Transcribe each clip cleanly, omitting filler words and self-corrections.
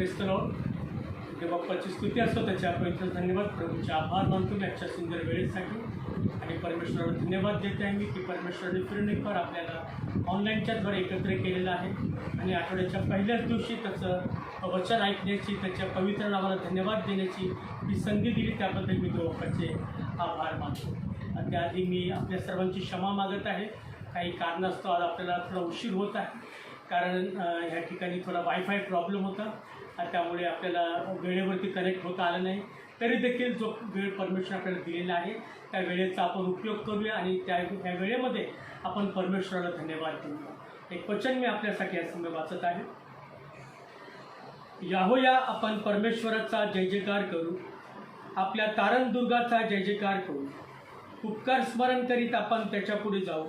Press the lord. देवबाप्पाची स्तुती असतो, त्याच्या पवित्र धन्यवाद. प्रभूचे आभार मानतो मी आजच्या सुंदर वेळेसाठी आणि परमेश्वराला धन्यवाद देते आहे मी की परमेश्वराने फिरून एक बार आपल्याला ऑनलाईनच्याद्वारे एकत्र केलेलं आहे आणि आठवड्याच्या पहिल्याच दिवशी त्याचं वचन ऐकण्याची, त्याच्या पवित्र नावाला धन्यवाद देण्याची ही संधी दिली, त्याबद्दल मी देवबाप्पाचे आभार मानतो. त्याआधी मी आपल्या सर्वांची क्षमा मागत आहे. काही कारणास्तव आज आपल्याला थोडा उशीर होत आहे, कारण ह्या ठिकाणी थोडा वायफाय प्रॉब्लेम होता, त्यामुळे आपल्याला वेळेवरती कनेक्ट होता आलं नाही. तरी देखील जो वेळ परमेश्वर आपल्याला दिलेला आहे त्या वेळेचा आपण उपयोग करूया आणि त्या वेळेमध्ये आपण परमेश्वराला धन्यवाद देऊया. एक वचन मी आपल्यासाठी या समय वाचत आहे. याहोया आपण परमेश्वराचा जय जयकार करू, आपल्या तारणदुर्गाचा जय जयकार करू. उपकार स्मरण करीत आपण त्याच्यापुढे जाऊ,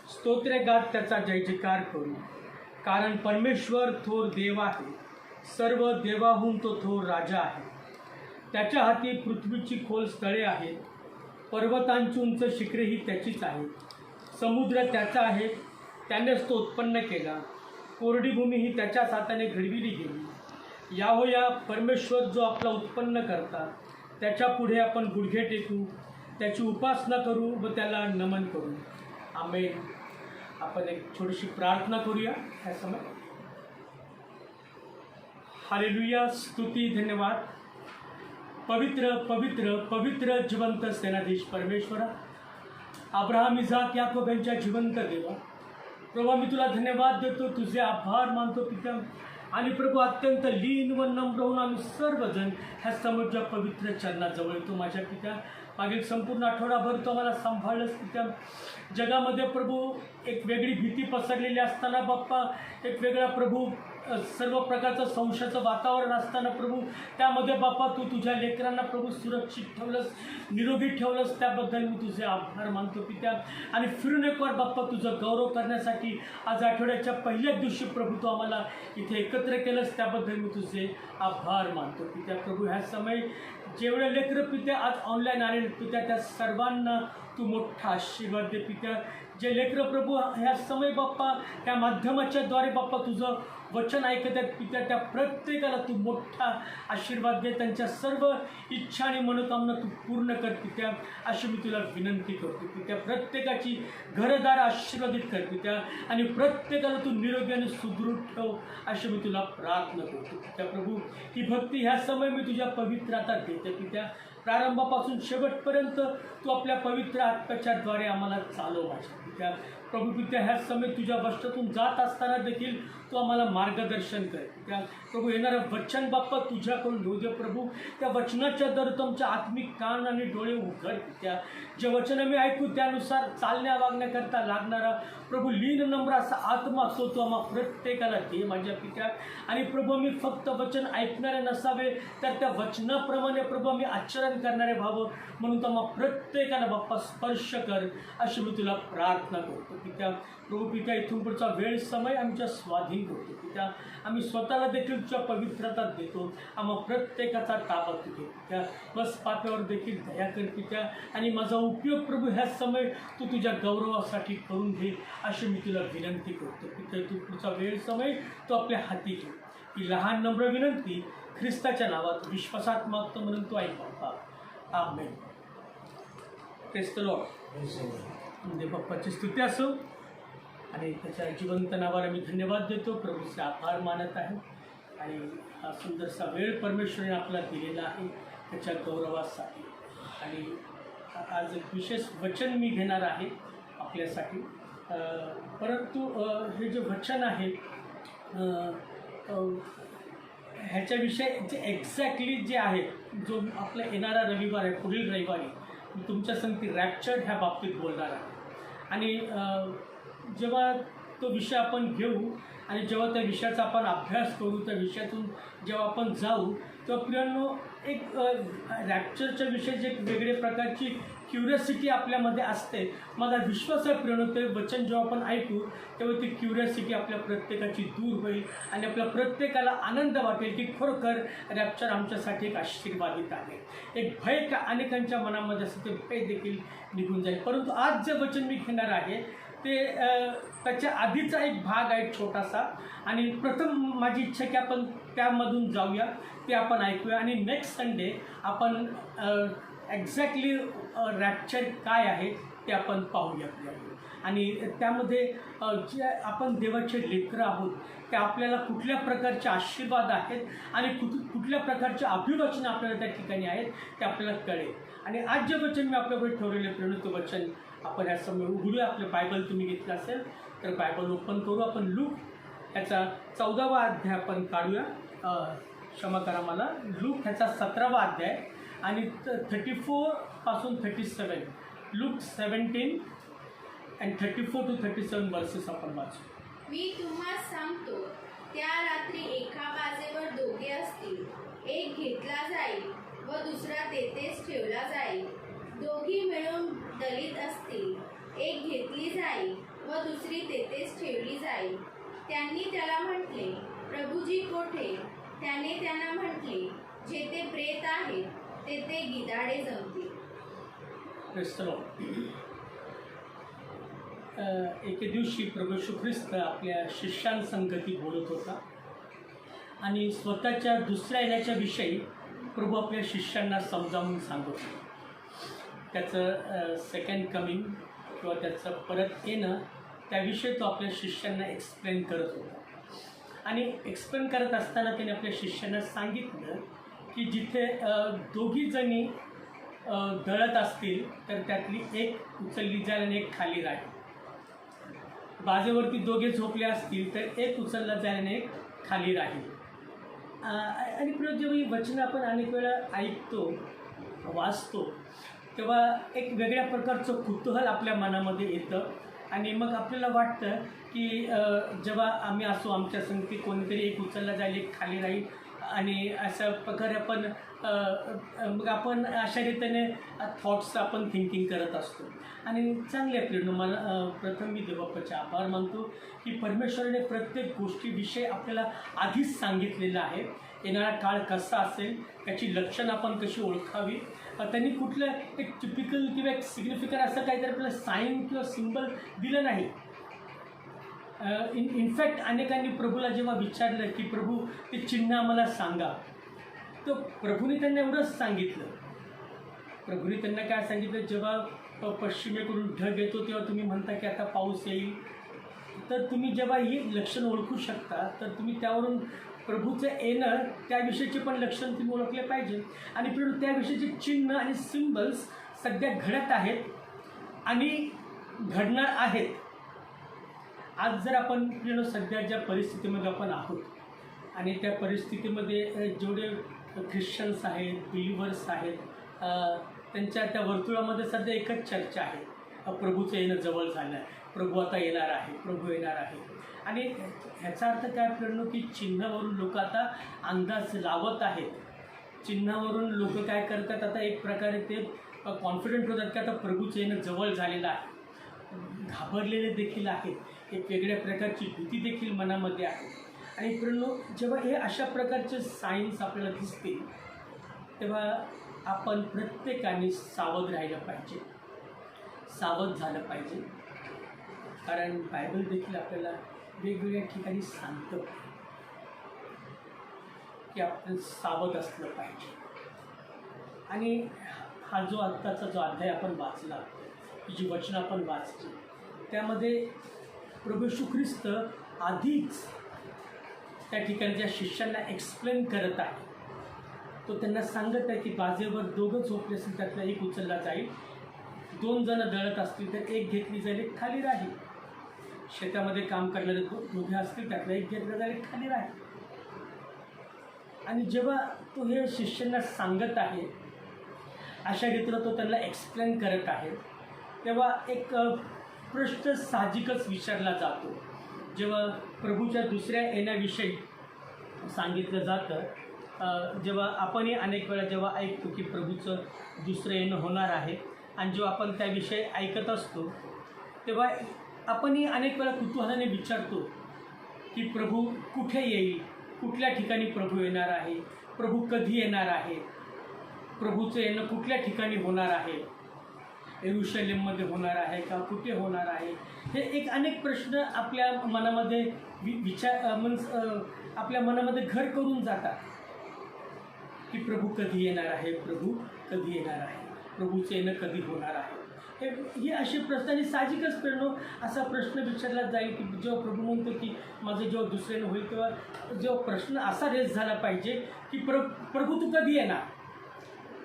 स्तोत्रे गात त्याचा जय जयकार करू. कारण परमेश्वर थोर देव आहे, सर्व देवाहून तो थोर राजा आहे. त्याच्या हाती पृथ्वीची खोल स्थळे आहेत, पर्वतांची उंच शिखरेही त्याचीच आहेत. समुद्र त्याचा आहे, त्यानेच तो उत्पन्न केला, कोरडी भूमीही त्याच्याच हाताने घडविली गेली. याहोया परमेश्वर जो आपला उत्पन्न करतात, त्याच्या पुढे आपण गुडघे टेकू, त्याची उपासना करू व त्याला नमन करू. आमेन. आपण एक छोटीशी प्रार्थना करूया ह्या समय. हालेलुया. स्तुती धन्यवाद. पवित्र पवित्र पवित्र जिवंत सेनाधीश परमेश्वरा, अब्राहम इसाक याकोब यांच्या जिवंत देवा, प्रभू मी तुला धन्यवाद देतो, तुझे आभार मानतो पिता. आणि प्रभू अत्यंत लीन व नम्र होऊन आम्ही सर्वजण ह्या समोरच्या पवित्र चरणाजवळ येतो. माझ्या पिता, मागील संपूर्ण आठवडाभर तो आम्हाला सांभाळलंस पिता. जगामध्ये प्रभू एक वेगळी भीती पसरलेली असताना बाप्पा, एक वेगळा प्रभू सर्व प्रकारचं संशयाचं वातावरण असताना प्रभू, त्यामध्ये बाप्पा तू तुझ्या लेकरांना प्रभू सुरक्षित ठेवलंस, निरोगी ठेवलंस, त्याबद्दल मी तुझे आभार मानतो पित्या. आणि फिरून एक वार बाप्पा तुझं गौरव करण्यासाठी आज आठवड्याच्या पहिल्याच दिवशी प्रभू तू आम्हाला इथे एकत्र केलंस, त्याबद्दल मी तुझे आभार मानतो पित्या. प्रभू ह्या समय जेवढे लेकरं पित्या आज ऑनलाईन आलेले पित्या, त्या सर्वांना तू मोठा आशीर्वाद दे पित्या. जे लेकरं प्रभू ह्या समय बाप्पा त्या माध्यमाच्याद्वारे बाप्पा तुझं वचन ऐकत आहेत पित्या, त्या प्रत्येकाला तू मोठा आशीर्वाद दे. त्यांच्या सर्व इच्छा आणि मनोकामना तू पूर्ण कर पित्या, अशी मी तुला विनंती करतो पित्या. प्रत्येकाची घरदार आशीर्वादित कर पित्या आणि प्रत्येकाला तू निरोगी आणि सुदृढ ठेव, अशी मी तुला प्रार्थना करतो पित्या. प्रभू ही भक्ती ह्या समय मी तुझ्या पवित्र हातात देते पित्या. प्रारंभापासून शेवटपर्यंत तू आपल्या पवित्र आत्म्याच्याद्वारे आम्हाला चालव माझ्या पित्या. प्रभू पित्या, ह्या समय तुझ्या वस्त्रातून जात असताना देखील तू आम्हाला मार्गदर्शन कर पित्या. प्रभू येणारं वचन बाप्पा तुझ्याकडून घेऊ दे प्रभू. त्या वचनाच्या दर तुमच्या आत्मिक कान आणि डोळे उघड पित्या. जे वचन मी ऐकू त्यानुसार चालण्या वागण्याकरता लागणारा प्रभू लीन नम्र असा आत्मा असतो तो आम्हा प्रत्येकाला दे माझ्या पित्या. आणि प्रभू मी फक्त वचन ऐकणारे नसावे, तर त्या वचनाप्रमाणे प्रभू मी आचरण करणारे व्हावं, म्हणून तो आम्हा प्रत्येकाला बाप्पा स्पर्श कर, अशी मी तुला प्रार्थना करतो पित्या. प्रभू पित्या, इथून पुढचा वेळ समय आमच्या स्वाधीन करतो पित्या. आम्ही स्वतःला देखील तुझ्या पवित्रतात देतो. आम्हा प्रत्येकाचा ताबा तू घे पित्या. बस पाप्यावर देखील दया कर पित्या. आणि माझा उपयोग प्रभू ह्या समय तू तुझ्या गौरवासाठी करून घे, अशी मी तुला विनंती करतो पित्या. तू पुढचा वेळ समय तो आपल्या हाती घे. ही लहान नम्र विनंती ख्रिस्ताच्या नावात विश्वासात मागतो, म्हणून तो ऐक Bappa. Amen. Praise the lord. देवबाप्पाची स्तुती असो आणि त्याच्या जिवंत नावाला मी धन्यवाद देतो. प्रभूचे आभार मानत आहे आणि हा सुंदरसा वेळ परमेश्वराने आपल्याला दिलेला आहे त्याच्या गौरवासाठी. आणि आज एक विशेष वचन मी घेणार आहे आपल्यासाठी. परंतु हे जे वचन आहे ह्याच्याविषयी जे एक्झॅक्टली जे आहे, जो आपला येणारा रविवार आहे, पुढील रविवारी मी तुमच्या संगती रॅप्चर्ड ह्या बाबतीत बोलणार आहे. आणि जेव्हा तो विषय आपण घेऊ आणि जेव्हा त्या विषयाचा आपण अभ्यास करू, त्या विषयातून जेव्हा आपण जाऊ, तेव्हा प्रियांनो एक रॅप्चरच्या विषयी एक वेगळ्या प्रकारची क्युरियोसिटी आपल्यामध्ये असते. माझा विश्वास आहे प्रियांनो, ते वचन जेव्हा आपण ऐकू तेव्हा ती क्युरियोसिटी आपल्या प्रत्येकाची दूर होईल आणि आपल्या प्रत्येकाला आनंद वाटेल की खरोखर रॅप्चर आमच्यासाठी एक आशीर्वादित आहे. एक भय का अनेकांच्या मनामध्ये असतं, ते भय देखील निघून जाईल. परंतु आज जे वचन मी घेणार आहे ते त्याच्या आधीचा एक भाग आहे छोटासा, आणि प्रथम माझी इच्छा की आपण त्यामधून जाऊया, ते आपण ऐकूया, आणि नेक्स्ट संडे आपण एक्झॅक्टली रॅप्चर काय आहे ते आपण पाहूया. आणि त्यामध्ये जे आपण देवाचे लेकरं आहोत ते आपल्याला कुठल्या प्रकारचे आशीर्वाद आहेत आणि कुठल्या प्रकारचे अभिवचन आपल्याला त्या ठिकाणी आहेत ते आपल्याला कळेल. आणि आज जे वचन मी आपल्याकडे ठेवलेले प्रेरित वचन आपण या समोर उघडूया. आपलं बायबल तुम्ही घेतलं असेल तर बायबल ओपन करू. आपण लूक ह्याचा 14वा अध्याय आपण काढूया. क्षमा करा मला. लूक ह्याचा 17वा अध्याय आणि 34 पासून 37. लूक 17 and 34 to 37 वर्सेस आपण वाचू. मी तुम्हाला सांगतो, त्या रात्री एका बाजेवर दोघे असतील, एक घेतला जाईल व दुसरा तेथेच ठेवला जाईल. दोघी मिळून दलित असतील, एक घेतली जाईल व दुसरी तेथेच ठेवली जाईल. त्यांनी त्याला म्हटले, प्रभूजी कोठे? त्याने त्यांना म्हटले, जेथे प्रेत आहेत तेथे गिधाडे जमतील. एके दिवशी प्रभू येशू ख्रिस्त आपल्या शिष्यांसंगती बोलत होता आणि स्वतःच्या दुसऱ्या येण्याच्या विषयी प्रभू आपल्या शिष्यांना समजावून सांगत होता. त्याचं सेकंड कमिंग किंवा त्याचं परत येणं त्याविषयी तो आपल्या शिष्यांना एक्सप्लेन करत होता. आणि एक्सप्लेन करत असताना त्याने आपल्या शिष्यांना सांगितलं की जिथे दोघी जणी दळत असतील तर त्यातली एक उचलली जाईल आणि एक खाली राहील. बाजेवरती दोघे झोपले असतील तर एक उचलला जाईल आणि एक खाली राहील. आणि पुढे जेव्हा ही वचनं आपण अनेक वेळा ऐकतो वाचतो तेव्हा एक वेगळ्या प्रकारचं कुतूहल आपल्या मनामध्ये येतं. आणि मग आपल्याला वाटतं की जेव्हा आम्ही असो आमच्या संगती कोणीतरी एक उचलला जाईल एक खाली राहील आणि अशा प्रकारे आपण मग आपण अशा रीतीने थॉट्स आपण थिंकिंग करत असतो. आणि चांगल्या प्रेरणा मला प्रथम मी देवाचे आभार मानतो की परमेश्वराने प्रत्येक गोष्टीविषयी आपल्याला आधीच सांगितलेलं आहे. येणारा काळ कसा असेल, त्याची लक्षणं आपण कशी ओळखावी, त्यांनी कुठलं एक टिपिकल किंवा एक सिग्निफिकंट असं काहीतरी आपल्याला साईन किंवा सिम्बल दिलं नाही. इनफॅक्ट अनेकांनी प्रभूला जेव्हा विचारलं की प्रभू ते चिन्ह आम्हाला सांगा, तर प्रभूने त्यांना एवढंच सांगितलं. प्रभूने त्यांना काय सांगितलं, जेव्हा पश्चिमेकडून ढग येतो तेव्हा तुम्ही म्हणता की आता पाऊस येईल, तर तुम्ही जेव्हा ही लक्षण ओळखू शकता तर तुम्ही त्यावरून प्रभूचं येणं त्याविषयीचे पण लक्षण तुम्ही ओळखले पाहिजे. आणि प्रभू त्याविषयीचे चिन्ह आणि सिम्बल्स सध्या घडत आहेत आणि घडणार आहेत. आज जर आपण सध्या ज्या परिस्थितीमध्ये आपण आहोत आणि त्या परिस्थितीमध्ये जेवढे ख्रिश्चन्स आहेत, बिलिव्हर्स आहेत, त्यांच्या त्या वर्तुळामध्ये सध्या एकच चर्चा आहे, प्रभूचं येणं जवळ झालं आहे, प्रभू आता येणार आहे, प्रभू येणार आहे. आणि ह्याचा अर्थ काय आपल्याला की चिन्हावरून लोक आता अंदाज लावत आहेत. चिन्हावरून लोक काय करतात, आता एक प्रकारे ते कॉन्फिडंट होतात की आता प्रभूचं येणं जवळ झालेलं आहे. घाबरलेले देखील आहेत, एक वेगळ्या प्रकारची भीती देखील मनामध्ये आहे. आणि जेव्हा हे अशा प्रकारचे सायन्स आपल्याला दिसतील तेव्हा आपण प्रत्येकाने सावध राहिलं पाहिजे, सावध झालं पाहिजे. कारण बायबल देखील आपल्याला वेगवेगळ्या ठिकाणी सांगतं की आपण सावध असलं पाहिजे. आणि हा जो आत्ताचा जो अध्याय आपण वाचला, जी वचनं आपण वाचली, त्यामध्ये प्रभू येशू ख्रिस्त आधीच त्या ठिकाणच्या शिष्यांना एक्सप्लेन करत आहे. तो त्यांना सांगत आहे की बाजेवर दोघं झोपले असेल त्यातला एक उचलला जाईल, दोन जण दळत असतील तर एक घेतली जाईल एक खाली राहील. शेतामध्ये काम करणारे दोघे असतील त्यातला एक घेतला जाईल एक खाली राहील. आणि जेव्हा तो हे शिष्यांना सांगत आहे, अशा रीतीला तो त्यांना एक्सप्लेन करत आहे, तेव्हा एक प्रश्न साहजिकच विचारला जातो. जेव्हा प्रभूच्या दुसऱ्या येण्याविषयी सांगितलं जातं, जेव्हा आपणही अनेक वेळा जेव्हा ऐकतो की प्रभूचं दुसरं येणं होणार आहे आणि जेव्हा आपण त्याविषयी ऐकत असतो तेव्हा आपणही अनेक वेळा कुतूहलाने विचारतो की प्रभू कुठे येईल, कुठल्या ठिकाणी प्रभू येणार आहे, प्रभू कधी येणार आहे, प्रभूचं येणं कुठल्या ठिकाणी होणार आहे. येरुशलेममध्ये होणार आहे का, कुठे होणार आहे, हे एक अनेक प्रश्न आपल्या मनामध्ये आपल्या मनामध्ये घर करून जातात की प्रभू कधी येणार आहे, प्रभू कधी येणार आहे, प्रभूचं येणं कधी होणार आहे. हे असे प्रश्न, आणि साहजिकच असा प्रश्न विचारला जाईल की जेव्हा प्रभू म्हणतो की माझं जेव्हा दुसऱ्यानं होईल, तेव्हा जेव्हा प्रश्न असा रेस झाला पाहिजे की प्रभू तू कधी येणार.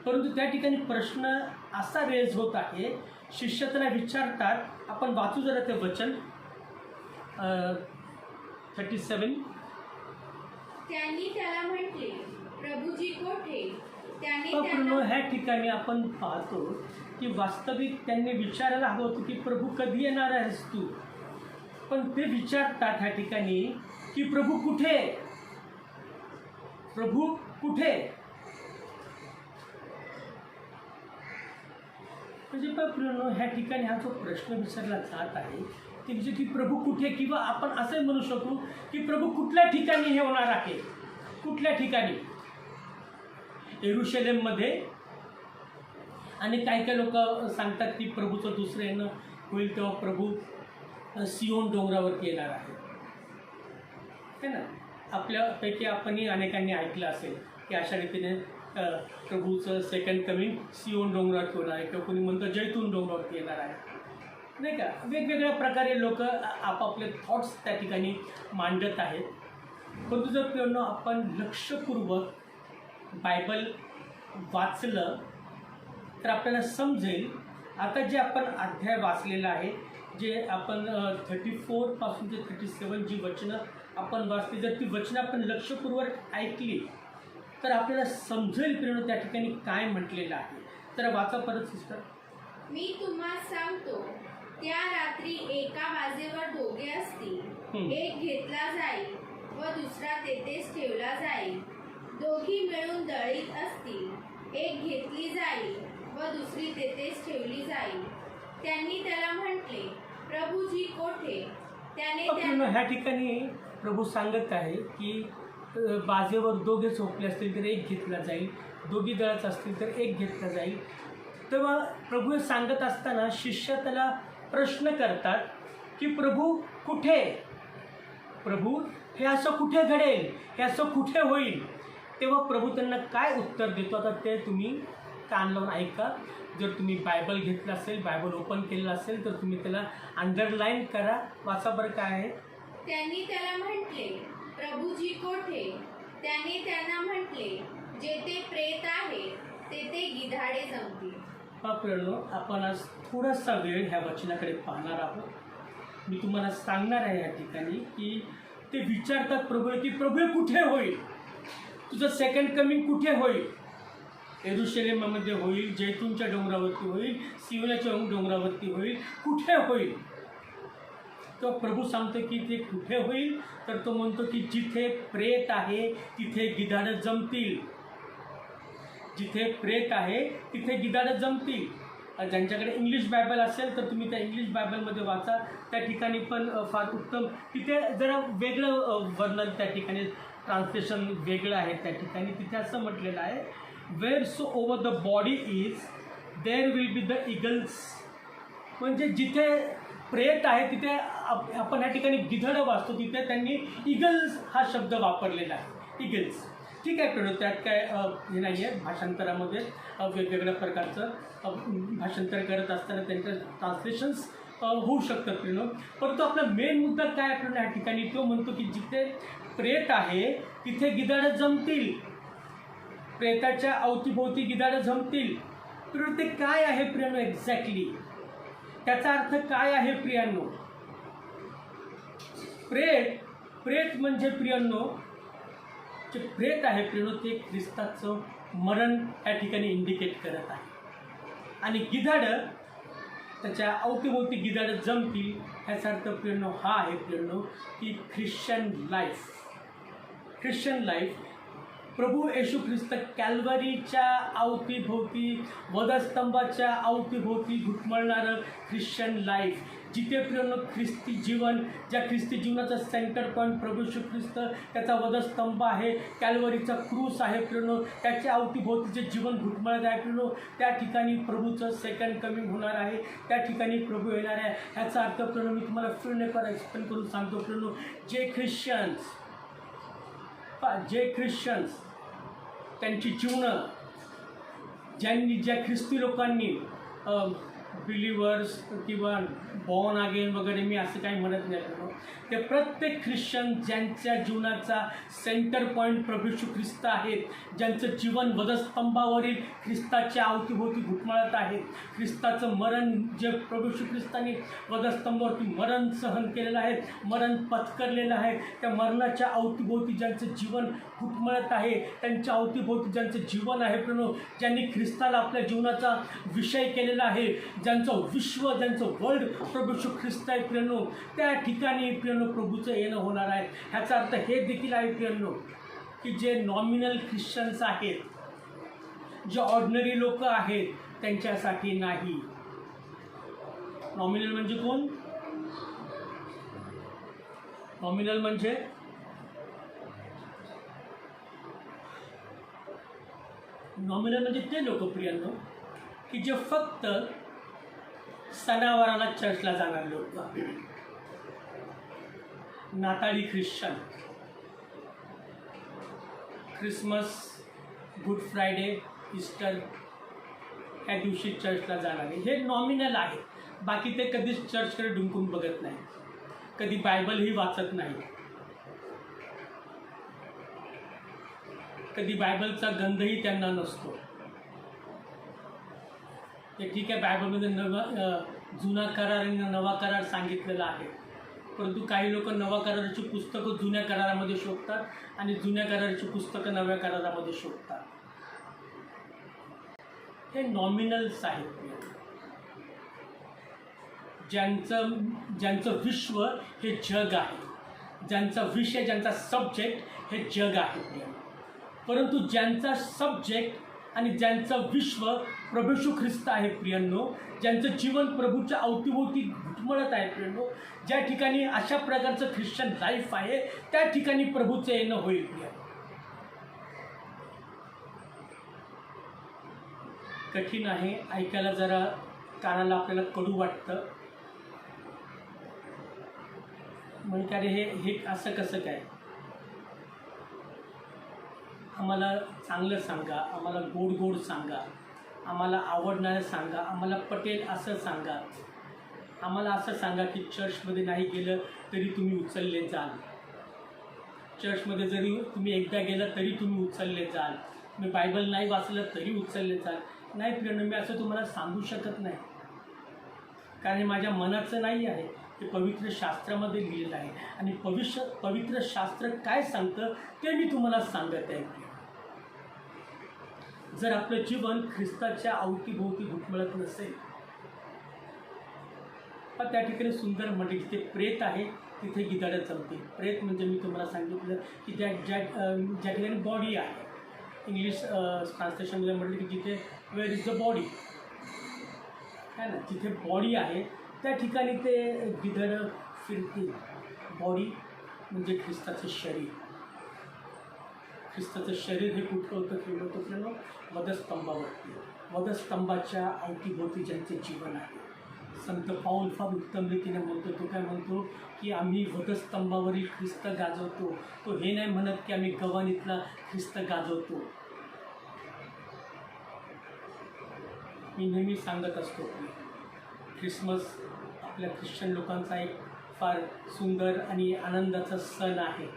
परंतु त्या ठिकाणी प्रश्न असा रेज होत आहे, शिष्य त्यांना विचारतात. आपण वाचू जरा ते वचन 37. त्यांनी त्याला म्हटले, प्रभूजी कोठे? त्याने ह्या ठिकाणी आपण पाहतो की वास्तविक त्यांनी विचारायला हवं होतं की प्रभू कधी येणार आहेस तू, पण ते विचारतात ह्या ठिकाणी की प्रभू कुठे, प्रभू कुठे. म्हणजे ह्या ठिकाणी हा जो प्रश्न विचारला जात आहे ते म्हणजे की प्रभू कुठे, किंवा आपण असंही म्हणू शकू की प्रभू कुठल्या ठिकाणी हे होणार आहे, कुठल्या ठिकाणी. येरुशलेममध्ये, आणि काही लोक सांगतात की प्रभूचं दुसरं येणं होईल तेव्हा प्रभू सियोन डोंगरावरती येणार आहे, है ना. आपल्यापैकी आपणही अनेकांनी ऐकलं असेल की अशा रीतीने प्रभूचं सेकंड कमिंग सियोन डोंगरावरती होणार आहे, किंवा कोणी म्हणतं जैतून डोंगरावरती येणार आहे, नाही का. वेगवेगळ्या प्रकारे लोक आपापले थॉट्स त्या ठिकाणी मांडत आहेत. परंतु जर आपण लक्षपूर्वक बायबल वाचलं तर आपल्याला समजेल. आता जे आपण अध्याय वाचलेला आहे, जे आपण 34 पासून ते 37 जी वचनं आपण वाचली, जर ती वचनं आपण लक्षपूर्वक ऐकली तर आपल्याला समजेल प्रेरणा त्या ठिकाणी काय म्हटलेलं आहे. तर वाचा परत सिस्टर. मी तुम्हाला सांगतो, त्या रात्री 1 वाजेवर दोघे असतील, एक घेतला जाईल व दुसरा तेथेच ठेवला जाईल. दोघी मिळून दळीत असतील, एक घेतली जाईल व दुसरी तेथेच ठेवली जाईल. त्यांनी त्याला म्हटले, प्रभूजी कोठे? त्याने ह्या ठिकाणी प्रभू सांगत आहे की बाजेवर दोघे झोपले असतील तर एक घेतला जाईल, दोघी दळत असतील तर एक घेतला जाईल. तेव्हा प्रभू हे सांगत असताना शिष्य त्याला प्रश्न करतात की प्रभू कुठे, प्रभू हे असं कुठे घडेल, हे असं कुठे होईल. तेव्हा प्रभू त्यांना काय उत्तर देतो, आता ते तुम्ही कान लावून ऐका. जर तुम्ही बायबल घेतलं असेल, बायबल ओपन केलेलं असेल तर तुम्ही त्याला अंडरलाईन करा. वाचा बरं काय आहे. त्यांनी त्याला म्हटले, प्रभूजी कोठे? त्याने त्यांना म्हटले, जेथे प्रेत आहे तेथे गिधाडे जमतील. आपण आज थोडासा वेळ ह्या वचनाकडे पाहणार आहोत. मी तुम्हाला सांगणार आहे या ठिकाणी की ते विचारतात प्रभू की प्रभू कुठे होईल, तुझं सेकंड कमिंग कुठे होईल. येरुशलेममध्ये होईल, जैतूनच्या डोंगरावरती होईल, सियोनाच्या डोंगरावरती होईल, कुठे होईल. तो प्रभू सांगतो की ते कुठे होईल, तर तो म्हणतो की जिथे प्रेत आहे तिथे गिधाडं जमतील. जिथे प्रेत आहे तिथे गिधाडं जमतील. ज्यांच्याकडे इंग्लिश बायबल असेल तर तुम्ही त्या इंग्लिश बायबलमध्ये वाचा, त्या ठिकाणी पण फार उत्तम. तिथे जरा वेगळं वर्णन, त्या ठिकाणी ट्रान्सलेशन वेगळं आहे. त्या ठिकाणी तिथे असं म्हटलेलं आहे, wheresoever the body is there will be the eagles. म्हणजे जिथे प्रेत आहे तिथे आपण या ठिकाणी गिधडं वाचतो, तिथे त्यांनी इगल्स हा शब्द वापरलेला आहे, इगल्स. ठीक आहे प्रेरणा, त्यात काय हे नाही आहे. भाषांतरामध्ये वेगवेगळ्या प्रकारचं भाषांतर करत असताना त्यांचं ट्रान्सलेशन्स होऊ शकतात प्रेरणा. परंतु आपला मेन मुद्दा काय प्रेरणा या ठिकाणी, तो म्हणतो की जिथे प्रेत आहे तिथे गिधाडं जमतील, प्रेताच्या अवतीभोवती गिधाडं जमतील. प्रेरणा ते काय आहे प्रेरणा एक्झॅक्टली, त्याचा अर्थ काय आहे प्रियांनो. प्रेत म्हणजे प्रियांनो, जे प्रेत आहे प्रेरणा ते ख्रिस्ताचं मरण या ठिकाणी इंडिकेट करत आहे. आणि गिधाडं, त्याच्या अवतीभोवती गिधाडं जमतील, ह्याचा अर्थ प्रेरणा हा आहे प्रेरणा की ख्रिश्चन लाईफ प्रभू येशू ख्रिस्त कॅल्वरीच्या अवतीभोवती, वधस्तंभाच्या अवतीभोवती घुटमळणारं ख्रिश्चन लाईफ, जिथे प्रियांनो ख्रिस्ती जीवन, ज्या ख्रिस्ती जीवनाचा सेंटर पॉईंट प्रभू येशू ख्रिस्त, त्याचा वधस्तंभ आहे, कॅल्वरीचा क्रूस आहे प्रियांनो, त्याच्या अवतीभोवती जे जीवन घुटमळत आहे प्रियांनो, त्या ठिकाणी प्रभूचं सेकंड कमिंग होणार आहे, त्या ठिकाणी प्रभू येणार आहे. ह्याचा अर्थ प्रियांनो मी तुम्हाला फिरून एक एक्सप्लेन करून सांगतो प्रियांनो. जे ख्रिश्चन्स त्यांची जीवनं, ज्या ख्रिस्ती लोकांनी बिलिव्हर्स किंवा बॉर्न अगेन वगैरे, मी असं काही म्हणत नाही, ते प्रत्येक ख्रिश्चन ज्यांच्या जीवनाचा सेंटर पॉईंट प्रभू येशू ख्रिस्त आहेत, ज्यांचं जीवन वधस्तंभावरील ख्रिस्ताच्या अवतीभोवती घुटमळत आहे, ख्रिस्ताचं मरण, जे प्रभू येशू ख्रिस्ताने वधस्तंभावरती मरण सहन केलेलं आहे, मरण पत्करलेलं आहे, त्या मरणाच्या अवतीभोवती ज्यांचं जीवन घुटमळत आहे, त्यांच्या अवतीभोवती ज्यांचं जीवन आहे प्रियांनो, ज्यांनी ख्रिस्ताला आपल्या जीवनाचा विषय केलेला आहे, ज्यांचं विश्व, ज्यांचं वर्ल्ड प्रभू येशू ख्रिस्त आहे प्रियांनो, त्या ठिकाणी प्रियांनो प्रभूचं येणं होणार आहे. ह्याचा अर्थ हे देखील आहे प्रियांनो की जे नॉमिनल ख्रिश्चन्स आहेत, जे ऑर्डिनरी लोक आहेत, त्यांच्यासाठी नाही. नॉमिनल म्हणजे कोण? नॉमिनल म्हणजे ते लोक प्रियांनो की जे फक्त सणावाराला चर्चला जाणार लोक, नाताळी Christian, Christmas, Good Friday, Easter ह्या दिवशी चर्चला जाणारे, हे नॉमिनल आहे. बाकी ते कधीच चर्चकडे डुंकून बघत नाही, कधी बायबलही वाचत नाही, कधी बायबलचा गंधही त्यांना नसतो. ते ठीक आहे, बायबलमध्ये जुना करार आणि नवा करार सांगितलेला आहे, परंतु काही लोक नवा कराराची पुस्तकं जुन्या करारामध्ये शोधतात आणि जुन्या कराराची पुस्तकं नव्या करारामध्ये शोधतात. हे नॉमिनल्स आहेत, ज्यांचं विश्व हे जग आहे, ज्यांचा विषय, ज्यांचा सब्जेक्ट हे जग आहे. परंतु ज्यांचा सब्जेक्ट आणि ज्यांचं विश्व प्रभू येशू ख्रिस्त आहे प्रियांनो, ज्यांचं जीवन प्रभूच्या अवतीभोवती घुटमळत आहे प्रियांनो, ज्या ठिकाणी अशा प्रकारचं ख्रिश्चन लाईफ आहे, त्या ठिकाणी प्रभूचं येणं होईल प्रियांनो. कठीण आहे, ऐकायला जरा कानाला आपल्याला कडू वाटतं, म्हणजे अरे हे असं कसं काय? आम्हाला चांगलं सांगा, आम्हाला गोड गोड सांगा, आम्हाला आवडणारं सांगा, आम्हाला पटेल असं सांगा. आम्हाला असं सांगा की चर्चमध्ये नाही गेलं तरी तुम्ही उचलले जाल, चर्चमध्ये जरी तुम्ही एकदा गेलं तरी तुम्ही उचलले जाल, मी बायबल नाही वाचलं तरी उचलले जाल. नाही प्रियांनो, मी असं तुम्हाला सांगू शकत नाही, कारण हे माझ्या मनाचं नाही आहे, ते पवित्र शास्त्रामध्ये लिहिलेलं आहे. आणि पवित्र शास्त्र काय सांगतं ते मी तुम्हाला सांगत आहे. जर आपलं जीवन ख्रिस्ताच्या अवतीभोवती घुटमळत नसेल, पण त्या ठिकाणी सुंदर म्हणजे जिथे प्रेत आहे तिथे गिधाडं जमते. प्रेत म्हणजे मी तुम्हाला सांगितलं की ज्या ठिकाणी बॉडी आहे, इंग्लिश ट्रान्सलेशनमध्ये म्हटलं की जिथे वेअर इज द बॉडी आहे ना, जिथे बॉडी आहे त्या ठिकाणी ते गिधाडं फिरतील. बॉडी म्हणजे ख्रिस्ताचं शरीर. ख्रिस्ताचं शरीर हे कुठलं होतं, केलं होतं आपल्याला वधस्तंभावरती. वधस्तंभाच्या अवतीभोवती ज्यांचे जीवन आहे. संत पाऊल फार उत्तम रीतीने म्हणतो, तो काय म्हणतो की आम्ही वधस्तंभावरील ख्रिस्त गाजवतो. तो हे नाही म्हणत की आम्ही गव्हाणीतला ख्रिस्त गाजवतो. मी नेहमी सांगत असतो की ख्रिसमस आपल्या ख्रिश्चन लोकांचा एक फार सुंदर आणि आनंदाचा सण आहे.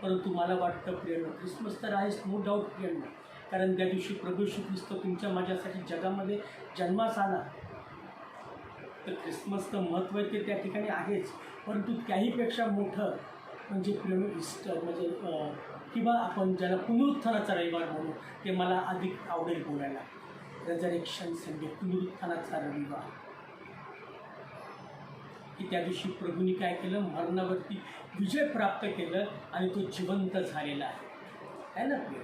परंतु मला वाटतं प्रियांनो, ख्रिसमस तर आहेच, नो डाऊट प्रियांनो, कारण त्या दिवशी प्रभू येशू ख्रिस्त तुमच्या माझ्यासाठी जगामध्ये जन्मास आला. तर ख्रिसमसचं महत्त्व आहे ते त्या ठिकाणी आहेच, परंतु त्याहीपेक्षा मोठं म्हणजे प्रियांनो ईस्टर, म्हणजे किंवा आपण ज्याला पुनरुत्थानाचा रविवार म्हणू, ते मला अधिक आवडेल बोलायला. रेझरेक्शन संडे, पुनरुत्थानाचा रविवार, की त्या दिवशी प्रभूंनी काय केलं, मरणावरती विजय प्राप्त केलं आणि तो जिवंत झालेला आहे ना प्रिय.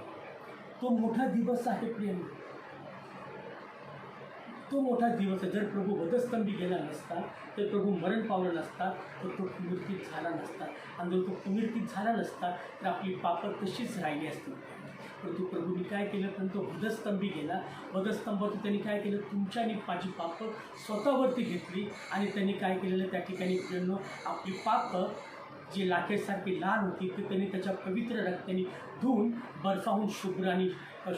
तो मोठा दिवस आहे प्रियांनो, तो मोठा दिवस आहे. जर प्रभू वधस्तंभी गेला नसता, तर प्रभू मरण पावला नसता, तर तो पुनरुत्थित झाला नसता. आणि जर तो पुनरुत्थित झाला नसता तर आपली पापं तशीच राहिली असती. परंतु प्रभूंनी काय केलं, पण तो वधस्तंभी गेला. वधस्तंभातून त्यांनी काय केलं, तुमच्या आणि माझी पापं स्वतःवरती घेतली. आणि त्यांनी काय केलेलं, त्या ठिकाणी प्रियांनो आपली पापं जी लाखेसारखी लाल होती ते त्यांनी त्याच्या पवित्र रक्ताने धुवून बर्फाहून शुभ्र आणि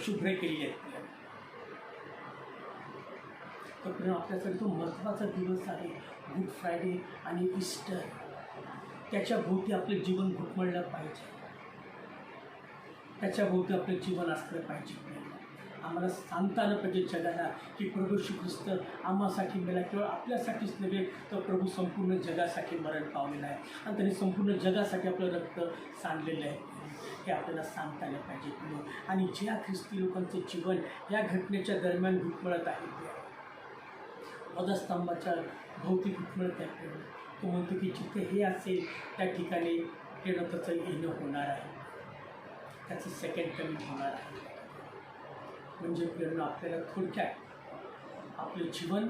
शुभ्र केलेली आहेत. तर प्रिय आपल्यासाठी तो महत्त्वाचा दिवस आहे गुड फ्रायडे आणि ईस्टर. त्याच्या भोवती आपलं जीवन घुटमळलं पाहिजे, त्याच्या भोवती आपलं जीवन असलं पाहिजे. आम्हाला सांगता आलं पाहिजे जगाला की प्रभू येशू ख्रिस्त आम्हासाठी मेला. केवळ आपल्यासाठीच नव्हे तर प्रभू संपूर्ण जगासाठी मरण पावलेलं आहे आणि त्यांनी संपूर्ण जगासाठी आपलं रक्त सांडलेलं आहे. हे आपल्याला सांगता आलं पाहिजे. आणि ज्या ख्रिस्ती लोकांचं जीवन या घटनेच्या दरम्यान घुटमळत आहे, वधस्तंभाच्या भोवती घुटमळत आहे, तो म्हणतो की जिथे हे असेल त्या ठिकाणी त्याचं येणं होणार आहे, त्याचं सेकंड कमिंग होणार आहे. म्हणजे प्रेरणा आपल्याला थोडक्यात आपलं जीवन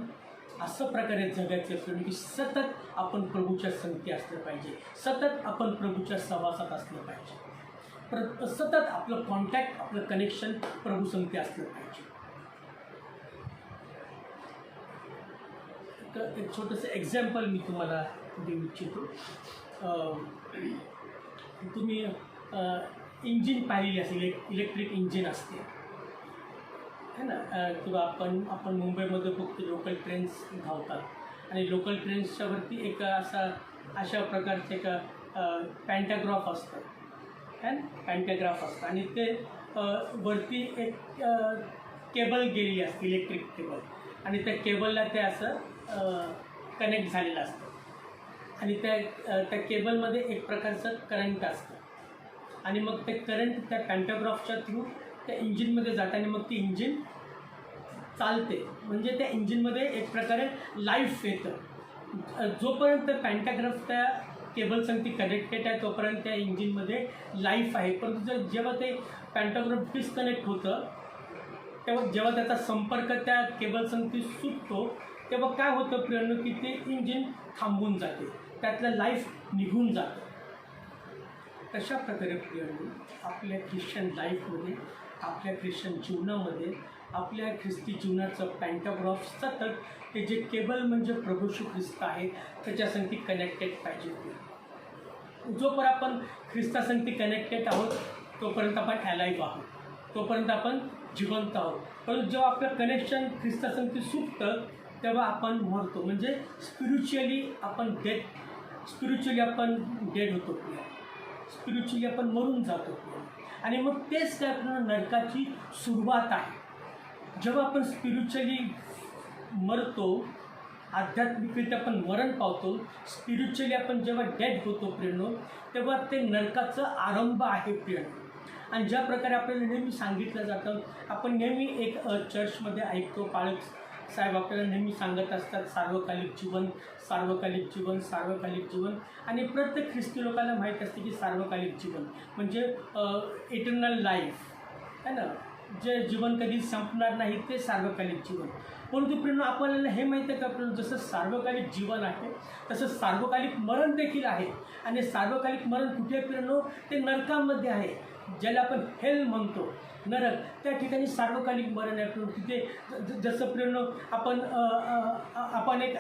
असं प्रकारे जगायचं प्रेरणा की सतत आपण प्रभूच्या संगती असलं पाहिजे, सतत आपण प्रभूच्या सहवासात असलं पाहिजे, सतत आपलं कॉन्टॅक्ट, आपलं कनेक्शन प्रभू संगती असलं पाहिजे. तर एक छोटंसं एक्झाम्पल मी तुम्हाला देऊ इच्छितो. तुम्ही इंजिन पाहिलेली असेल, इलेक्ट्रिक इंजिन असते है ना. किंवा आपण मुंबईमध्ये बघतो लोकल ट्रेन्स धावतात आणि लोकल ट्रेन्सच्यावरती एक अशा प्रकारचं एक पॅन्टाग्राफ असतं, है ना, पॅन्टाग्राफ असतं. आणि ते वरती एक केबल गेलेली असते, इलेक्ट्रिक केबल, आणि त्या केबलला ते असं कनेक्ट झालेलं असतं. आणि त्या केबलमध्ये एक प्रकारचं करंट असतं. आणि मग ते करंट त्या पॅन्टाग्राफच्या थ्रू त्या इंजिनमध्ये जातं आणि मग ती इंजिन चालते. म्हणजे त्या इंजिनमध्ये एक प्रकारे लाईफ येतं. जोपर्यंत पॅन्टाग्राफ त्या केबल संगती कनेक्टेड आहे तोपर्यंत त्या इंजिनमध्ये लाईफ आहे. परंतु जेव्हा ते पॅन्टाग्राफ डिस्कनेक्ट होतं, तेव्हा जेव्हा त्याचा संपर्क त्या केबल संगती सुटतो, तेव्हा काय होतं प्रियांनो की ते इंजिन थांबून जाते, त्यातलं लाईफ निघून जातं. तशा प्रकारे प्रियांनो आपल्या ख्रिश्चन लाईफमध्ये, आपल्या ख्रिश्चन जीवनामध्ये, आपल्या ख्रिस्ती जीवनाचं पॅन्टाग्राफ सतत ते जे केबल म्हणजे प्रभू येशू ख्रिस्त आहे त्याच्यासंगती कनेक्टेड पाहिजे. जोपर्यंत आपण ख्रिस्तासंगती कनेक्टेड आहोत तोपर्यंत आपण ॲलाईव्ह आहोत, तोपर्यंत आपण जिवंत आहोत. परंतु जेव्हा आपलं कनेक्शन ख्रिस्तासंगती सुटतं तेव्हा आपण मरतो. म्हणजे स्पिरिच्युअली आपण डेड होतो, स्पिरिच्युअली आपण मरून जातो. आणि मग तेच काय आपल्याला नरकाची सुरुवात आहे. जेव्हा आपण स्पिरिच्युअली मरतो, आध्यात्मिकरित्या आपण मरण पावतो, स्पिरिच्युअली आपण जेव्हा डेड होतो प्रियांनो, तेव्हा ते नरकाचं आरंभ आहे प्रियांनो. आणि ज्या प्रकारे आपल्याला नेहमी सांगितलं जातं, आपण नेहमी एक चर्चमध्ये ऐकतो, पाळक साहेब आपल्याला नेहमी सांगत असतात सार्वकालिक जीवन, सार्वकालिक जीवन, सार्वकालिक जीवन. आणि प्रत्येक ख्रिस्ती लोकांना माहीत असते की सार्वकालिक जीवन म्हणजे इटर्नल लाईफ है ना, जे जीवन कधी संपणार नाही ते सार्वकालिक जीवन. परंतु प्रियांनो आपल्याला हे माहीत आहे का प्रियांनो, जसं सार्वकालिक जीवन आहे तसं सार्वकालिक मरण देखील आहे. आणि सार्वकालिक मरण कुठे प्रियांनो, ते नरकामध्ये आहे, ज्याला आपण हेल म्हणतो, नरक. त्या ठिकाणी सार्वकालिक मरण आहे. तिथे जसं प्रियांनो आपण एक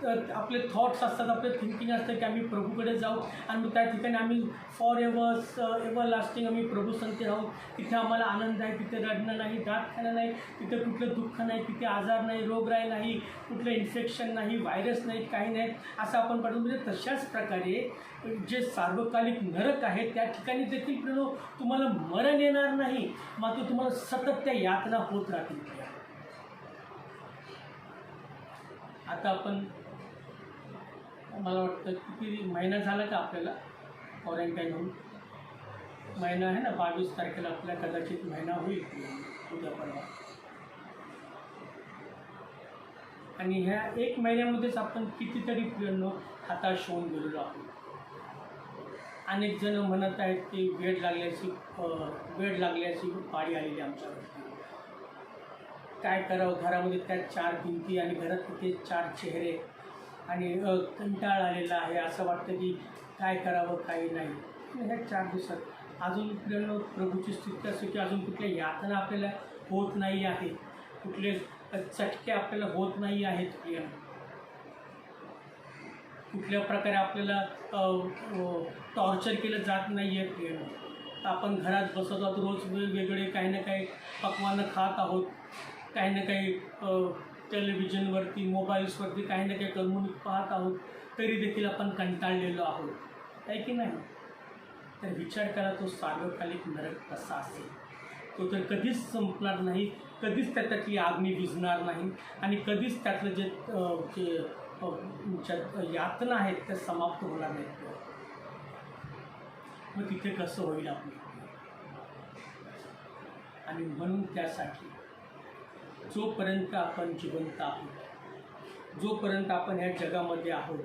आपले थॉट्स असतात, आपले थिंकिंग असतं की आम्ही प्रभूकडे जाऊ आणि मग त्या ठिकाणी आम्ही फॉर एव्हर लास्टिंग आम्ही प्रभू संगती राहू. तिथे आम्हाला आनंद आहे, तिथे रडणं नाही, दात खाणं नाही, तिथे कुठलं दुःख नाही, तिथे आजार नाही, रोगराई नाही, कुठलं इन्फेक्शन नाही, व्हायरस नाही, काही नाही, असं आपण पडतो. म्हणजे तशाच प्रकारे जे सार्वकालिक नरक आहे त्या ठिकाणी देखील प्रियांनो तुम्हाला मरण येणार नाही, मात्र तुम्हाला सतत त्या यातना होत राहतील. आता आपण मला वाटतं किती महिना झाला का आपल्याला क्वारंटाईन होऊन? महिना आहे ना, 22 तारखेला आपल्या कदाचित महिना होईल उद्या परवा. आणि ह्या एक महिन्यामध्येच आपण कितीतरी प्रियांनो हताश होऊन गेलेलो आहोत. अनेक जण म्हणत आहेत की वेळ लागल्याची पाळी आलेली आमच्यावरती. काय करावं, घरामध्ये त्या 4 भिंती आणि घरात तिथे 4 चेहरे आणि कंटाळ आलेला आहे. असं वाटतं की काय करावं काही नाही. ह्या 4 दिवसात अजून प्रभूची स्तुती असो की अजून कुठल्या यातना आपल्याला होत नाही आहे, कुठले चटके आपल्याला होत नाही आहेत प्रियानो, कुठल्या प्रकारे आपल्याला टॉर्चर केलं जात नाही आहे प्रियानो. आपण घरात बसत आहोत, रोज वेगवेगळे काही ना काही पक्वानं खात आहोत, काही ना काही टेलिव्हिजनवरती मोबाईल्सवरती काही ना काही करमणूक पाहत आहोत, तरी देखील आपण कंटाळलेलो आहोत, आहे की नाही? तर विचार करा, तो सार्वकालिक नरक कसा असेल. तो तर कधीच संपणार नाही, कधीच त्याच्यातली आग्नी विझणार नाही आणि कधीच त्यातलं जे यातना आहेत त्या समाप्त होणार नाहीत. मग तिथे कसं होईल आपलं? आणि म्हणून त्यासाठी जोपर्यंत आपण जिवंत आहोत, जोपर्यंत आपण ह्या जगामध्ये आहोत,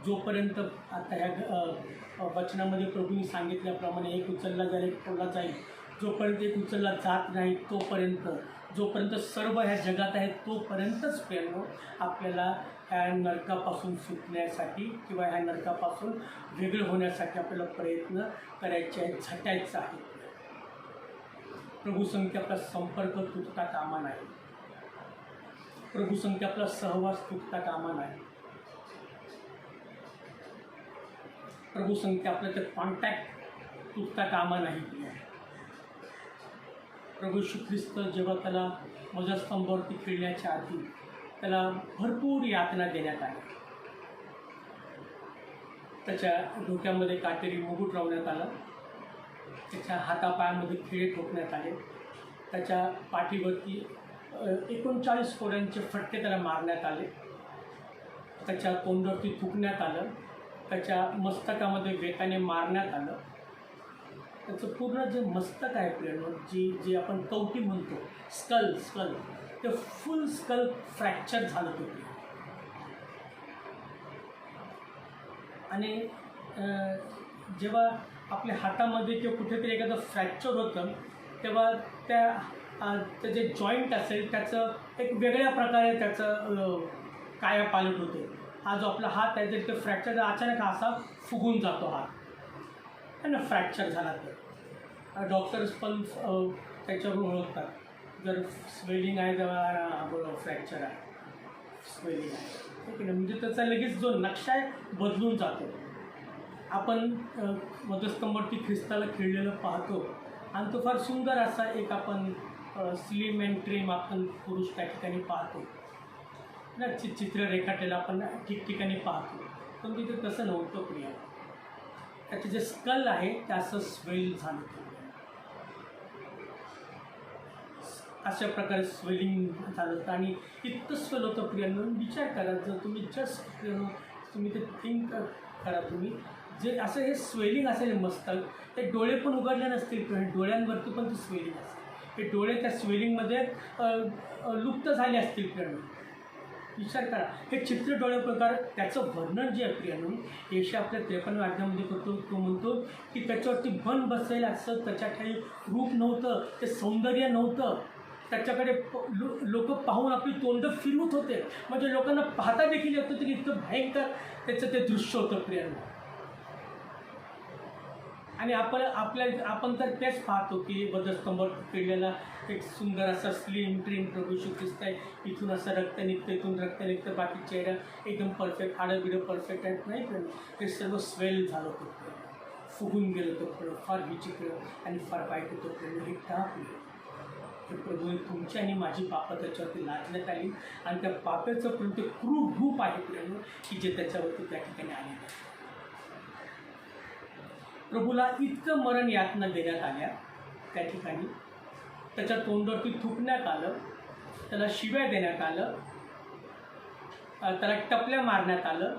जोपर्यंत आता ह्या वचनामध्ये प्रभूंनी सांगितल्याप्रमाणे एक उचलला जाईल एक ठेवला जाईल, जोपर्यंत एक उचलला जात नाही तोपर्यंत, जोपर्यंत सर्व ह्या जगात आहेत तोपर्यंतच प्रियानो आपल्याला ह्या नरकापासून सुटण्यासाठी किंवा ह्या नरकापासून वेगळं होण्यासाठी आपल्याला प्रयत्न करायचे आहेत, झटायचं आहे. प्रभूसंगती आपला संपर्क तुटता कामा नाही, प्रभूसंगती आपला सहवास तुटता कामा नाही, प्रभूसंगती आपलं ते कॉन्टॅक्ट तुटता कामा नाही. प्रभू श्री ख्रिस्त जेव्हा त्याला ध्वजस्तंभावरती खेळण्याच्या आधी त्याला भरपूर यातना देण्यात आल्या. त्याच्या डोक्यामध्ये काटेरी मुकुट लावण्यात आला, त्याच्या हातापायामध्ये खिळे ठोकण्यात आले, त्याच्या पाठीवरती 39 कोड्यांचे फटके त्याला मारण्यात आले, त्याच्या तोंडावरती थुकण्यात आलं, त्याच्या मस्तकामध्ये वेकाने मारण्यात आलं. त्याचं पूर्ण जे मस्तक आहे प्रियानो, जे आपण कवटी म्हणतो, स्कल ते फुल स्कल फ्रॅक्चर झालं होतं. आणि जेव्हा आपल्या हातामध्ये किंवा कुठेतरी एखादं फ्रॅक्चर होतं तेव्हा त्याचं जे जॉईंट असेल त्याचं एक वेगळ्या प्रकारे त्याचं कायापालट होते. हा जो आपला हात आहे ते फ्रॅक्चर अचानक असा फुगून जातो हात, आहे ना, फ्रॅक्चर झाला तर डॉक्टर्स पण त्याच्यावरून ओळखतात. जर स्वेलिंग आहे तेव्हा फ्रॅक्चर आहे, स्वेलिंग आहे, ठीक आहे. म्हणजे त्याचा लगेच जो नक्षा आहे बदलून जातो. आपण ध्वजस्तंभावरती ख्रिस्ताला खेळलेलं पाहतो आणि तो फार सुंदर असा एक आपण स्लिम अँड ट्रिम आपण पुरुष त्या ठिकाणी पाहतो ना, चित्र रेखाटलेलं आपण ठिकठिकाणी पाहतो. पण तिथे तसं नव्हतं प्रिया. त्याचे जे स्कल आहे ते असं स्वेल झालं होतं, अशा प्रकारे स्वेलिंग झालं होतं आणि इतकं स्वेल होतं प्रियांनो. विचार करा, जर तुम्ही जस्ट तुम्ही ते थिंक करा, तुम्ही जे असं हे स्वेलिंग असेल मस्तक, ते डोळे पण उघडले नसतील, डोळ्यांवरती पण ते स्वेलिंग असेल, हे डोळे त्या स्वेलिंगमध्ये लुप्त झाले असतील प्रियांनो. विचार करा, हे चित्र डोळे प्रकार त्याचं वर्णन जे आहे प्रियांनो, येशू आपल्या 53 अध्यायामध्ये करतो. तो म्हणतो की त्याच्यावरती बन बसेल असं त्याच्या काही रूप नव्हतं, ते सौंदर्य नव्हतं. त्याच्याकडे लोक पाहून आपली तोंड फिरवत होते, म्हणजे लोकांना पाहता देखील येत होतं की इतकं भयंकर त्याचं ते दृश्य होतं प्रियांनो. आणि आपण तर तेच पाहतो की ध्वजस्तंभावर खेळलेला एक सुंदर असा स्लिम ट्रिम प्रभू श्री ख्रिस्त आहे. इथून असं रक्त निघतं, इथून रक्त निघतं, बाकी चेहरा एकदम परफेक्ट, हाडं बिडं परफेक्ट आहेत, नाही पण हे सर्व स्वेल झालं होतं, फुगून गेलं होतं, फार विचित्र आणि फार वाईट होतं प्रेम. हे टाकलं हे प्रभू, तुमची आणि माझी पापं त्याच्यावरती लादण्यात आली आणि त्या पापाचं पण ते क्रूर रूप आहे प्रेम की जे त्याच्यावरती त्या ठिकाणी आलेलं आहे. प्रभूला इतकं मरण यातना देण्यात आल्या त्या ठिकाणी, त्याच्या तोंडावरती थुकण्यात आलं, त्याला शिव्या देण्यात आलं, त्याला टपल्या मारण्यात आलं,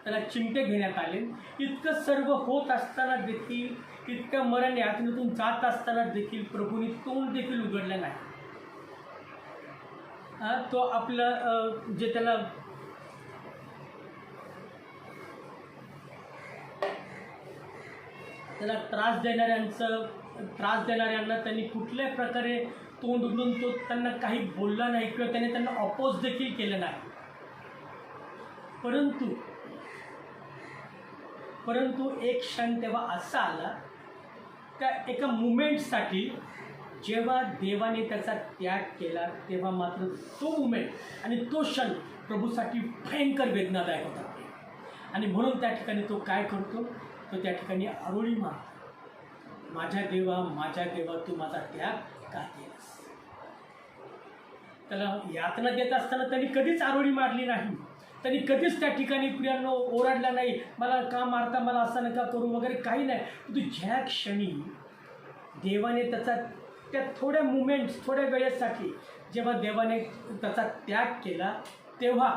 त्याला चिमटे घेण्यात आले. इतकं सर्व होत असताना देखील, इतकं मरण यातनेतून जात असताना देखील प्रभूंनी तोंड देखील उघडलं नाही. तो आपलं जे त्याला त्रास देणाऱ्यांना त्यांनी कुठल्या प्रकारे तोंड उघडून तो त्यांना काही बोलला नाही किंवा त्याने त्यांना अपोज देखील केलं नाही. परंतु एक क्षण तेव्हा असा आला, त्या एका मुमेंटसाठी जेव्हा देवाने त्याचा त्याग केला, तेव्हा मात्र तो मुमेंट आणि तो क्षण प्रभूसाठी भयंकर वेदनादायक होता. आणि म्हणून त्या ठिकाणी तो काय करतो, तो त्या ठिकाणी आरोळी मारतो, माझ्या देवा तू माझा त्याग का केलास. त्याला यातना देत असताना त्यांनी कधीच आरोळी मारली नाही, त्यांनी कधीच त्या ठिकाणी प्रियांनो ओरडला नाही, मला का मारता, मला असं नका करू वगैरे काही नाही. तू ज्या क्षणी देवाने त्याचा त्या थोड्या मुमेंट्स, थोड्या वेळेसाठी जेव्हा देवाने त्याचा त्याग केला, तेव्हा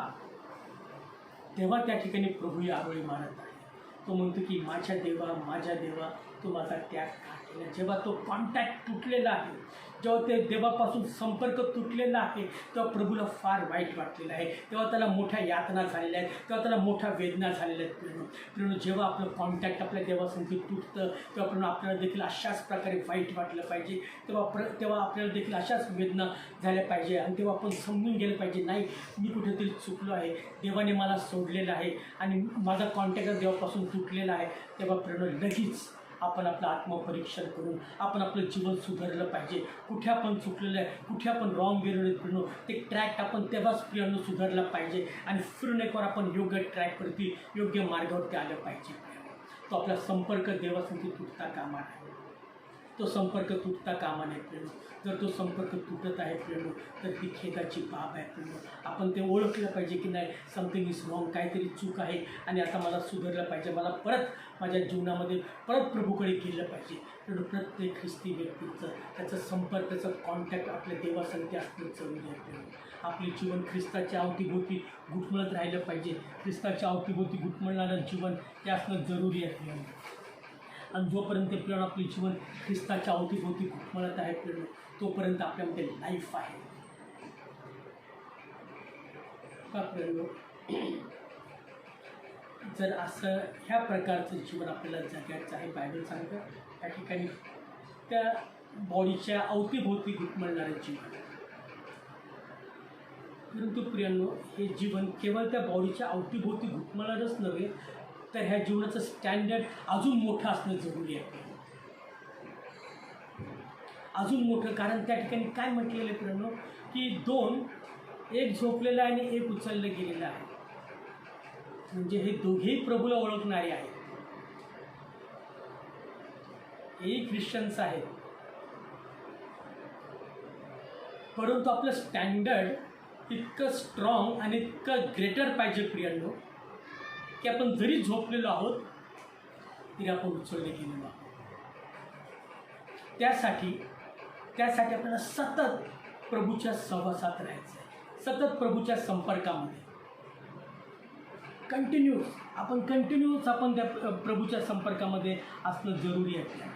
त्या ठिकाणी प्रभू आरोळी मारत आहे. तो म्हणतो की माझ्या देवा तू माझा त्याग का केला. जेव्हा तो कॉन्टॅक्ट तुटलेला आहे, जेव्हा ते देवापासून संपर्क तुटलेला आहे, तेव्हा प्रभूला फार वाईट वाटलेलं आहे, तेव्हा त्याला मोठ्या यातना झालेल्या आहेत, तेव्हा त्याला मोठ्या वेदना झालेल्या आहेत. प्रिय जेव्हा आपलं कॉन्टॅक्ट आपल्या देवासंगती तुटतं, तेव्हा आपल्याला देखील अशाच प्रकारे वाईट वाटलं पाहिजे, तेव्हा आपल्याला देखील अशाच वेदना झाल्या पाहिजे. आणि तेव्हा आपण समजून गेलं पाहिजे, नाही मी कुठेतरी चुकलो आहे, देवाने मला सोडलेलं आहे आणि माझा कॉन्टॅक्ट देवापासून तुटलेला आहे. तेव्हा प्रिय लगेच आपण आपलं आत्मपरीक्षण करून आपण आपलं जीवन सुधारलं पाहिजे. कुठे आपण चुकलेलं आहे, कुठे आपण रॉंग गेलेलो फिरणं, ते ट्रॅक आपण तेव्हाच प्रियानं सुधारलं पाहिजे आणि फिरून एकवर आपण योग्य ट्रॅकवरती, योग्य मार्गावरती आलं पाहिजे. तो आपला संपर्क देवासंगती तुटता कामा नये, तो संपर्क तुटता कामा नये. प्रेम जर तो संपर्क तुटत आहे प्रेम, तर ती खेदाची बाब आहे. प्रेम आपण ते ओळखलं पाहिजे की नाही, समथिंग इज रॉंग, काहीतरी चूक आहे आणि आता मला सुधारलं पाहिजे, मला परत माझ्या जीवनामध्ये परत प्रभूकडे गेलं पाहिजे. तर प्रत्येक ख्रिस्ती व्यक्तीचं त्याचं संपर्क, त्याचं कॉन्टॅक्ट आपल्या देवासंगती असणं जरुरी आहे. आपले जीवन ख्रिस्ताच्या अवतीभोवती घुटमळत राहिलं पाहिजे. ख्रिस्ताच्या अवतीभोवती घुटमळणारं जीवन हे असणं जरुरी आहे. आणि जोपर्यंत प्रेम आपले जीवन ख्रिस्ताच्या अवतीभोवती घुटमळत आहे प्रेम, तोपर्यंत आपल्यामध्ये लाईफ आहे. का प्रेम, जर असं ह्या प्रकारचं जीवन आपल्याला जगायचं आहे, बायबल सांगतं त्या ठिकाणी त्या बॉडीच्या अवतीभोवती घुटमळणारं जीवन. परंतु प्रियांनो, हे जीवन केवळ त्या बॉडीच्या अवतीभोवती घुटमळणारच नव्हे, तर ह्या जीवनाचं स्टँडर्ड अजून मोठं असणं जरुरी आहे, अजून मोठं. कारण त्या ठिकाणी काय म्हटलेलं आहे प्रियांनो, की दोन, एक झोपलेलं आहे आणि एक उचललं गेलेलं आहे. म्हणजे हे दोघेही प्रभूला ओळखणारे आहेत, हेही ख्रिश्चन्स आहेत. परंतु आपलं स्टँडर्ड इतकं स्ट्रॉंग आणि इतकं ग्रेटर पाहिजे प्रियांनो, की आपण जरी झोपलेलो आहोत तरी आपण उचलले गेलेलो आहोत. त्यासाठी आपल्याला सतत प्रभूच्या सहवासात राहायचं आहे, सतत प्रभूच्या संपर्कामध्ये कंटिन्यूस आपण त्या प्रभूच्या संपर्कामध्ये असणं जरुरी आहे.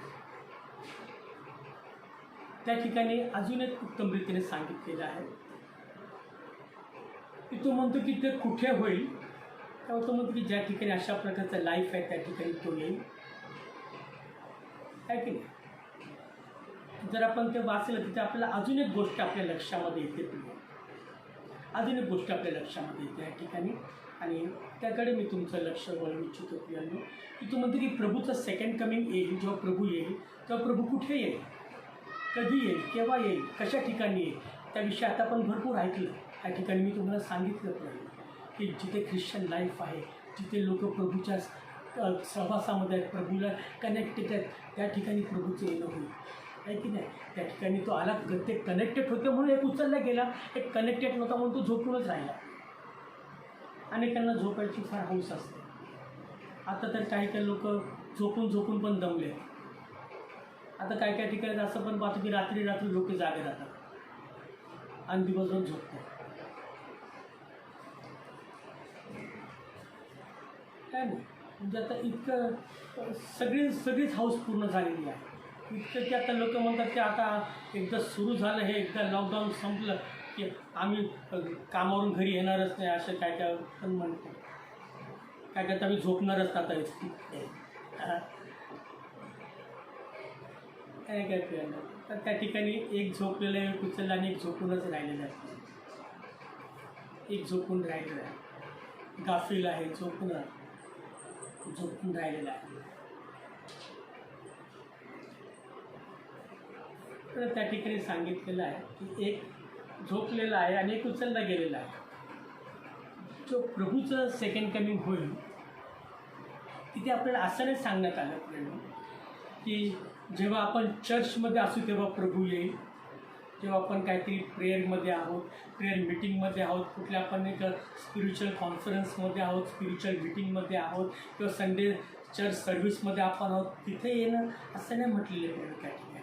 त्या ठिकाणी अजून एक उत्तम रीतीने सांगितलेलं आहे की तो म्हणतो की ते कुठे होईल, तेव्हा तो म्हणतो की ज्या ठिकाणी अशा प्रकारचं लाईफ आहे त्या ठिकाणी तो येईल, आहे की नाही. जर आपण ते वाचलं तिथे आपल्याला अजून एक गोष्ट आपल्या लक्षामध्ये येते, अजून एक गोष्ट आपल्या लक्षामध्ये येते या ठिकाणी, आणि त्याकडे मी तुमचं लक्ष वळवू इच्छितो प्रियांनो, की तो म्हणतो की प्रभूचं सेकंड कमिंग येईल. जेव्हा प्रभू येईल तेव्हा प्रभू कुठे येईल, कधी येईल, केव्हा येईल, कशा ठिकाणी येईल, त्याविषयी आता आपण भरपूर ऐकलं. त्या ठिकाणी मी तुम्हाला सांगितलं प्रियांनो की जिथे ख्रिश्चन लाईफ आहे, जिथे लोक प्रभूच्या सहवासामध्ये आहेत, प्रभूला कनेक्टेड आहेत, त्या ठिकाणी प्रभूचं येणं होईल, आहे की नाही. त्या ठिकाणी तो आला, ते कनेक्टेड होते म्हणून एक उचलला गेला, एक कनेक्टेड नव्हता म्हणून तो झोपूनच राहिला. अनेकांना झोपायची फार हौस असते. आता तर काही लोक झोपून पण दमले. आता काही ठिकाणी असं पण पाहतो की रात्री लोक जागे राहतात आणि दिवसभर झोपतात. काय नाही, म्हणजे आता इतकं सगळीच हाऊस पूर्ण झालेली आहे. इतकं की आता लोक म्हणतात की आता एकदा सुरू झालं, हे एकदा लॉकडाऊन संपलं की आम्ही कामावरून घरी येणारच नाही, असं काय पण म्हणतो. काय तर आम्ही झोपणारच आता, काय काय प्रियांना, तर त्या ठिकाणी एक झोपलेलं एक उचललं आणि एक झोपूनच राहिलेलं आहे. एक झोपून राहिलेलं आहे, गाफील आहे, झोपून राहिलेला आहे. तर त्या ठिकाणी सांगितलेलं आहे की एक झोपलेला आहे आणि एक उचलला गेलेला आहे. जो प्रभूचं सेकंड कमिंग होईल तिथे आपल्याला असं नाही सांगण्यात आलं प्रेरणा की जेव्हा आपण चर्चमध्ये असू तेव्हा प्रभू येईल, जेव्हा आपण काहीतरी प्रेयरमध्ये आहोत, प्रेयर मिटिंगमध्ये आहोत, कुठल्या आपण एक स्पिरिच्युअल कॉन्फरन्समध्ये आहोत, स्पिरिच्युअल मिटिंगमध्ये आहोत किंवा संडे चर्च सर्व्हिसमध्ये आपण आहोत, तिथे येणं असं नाही म्हटलेलं आहे त्या ठिकाणी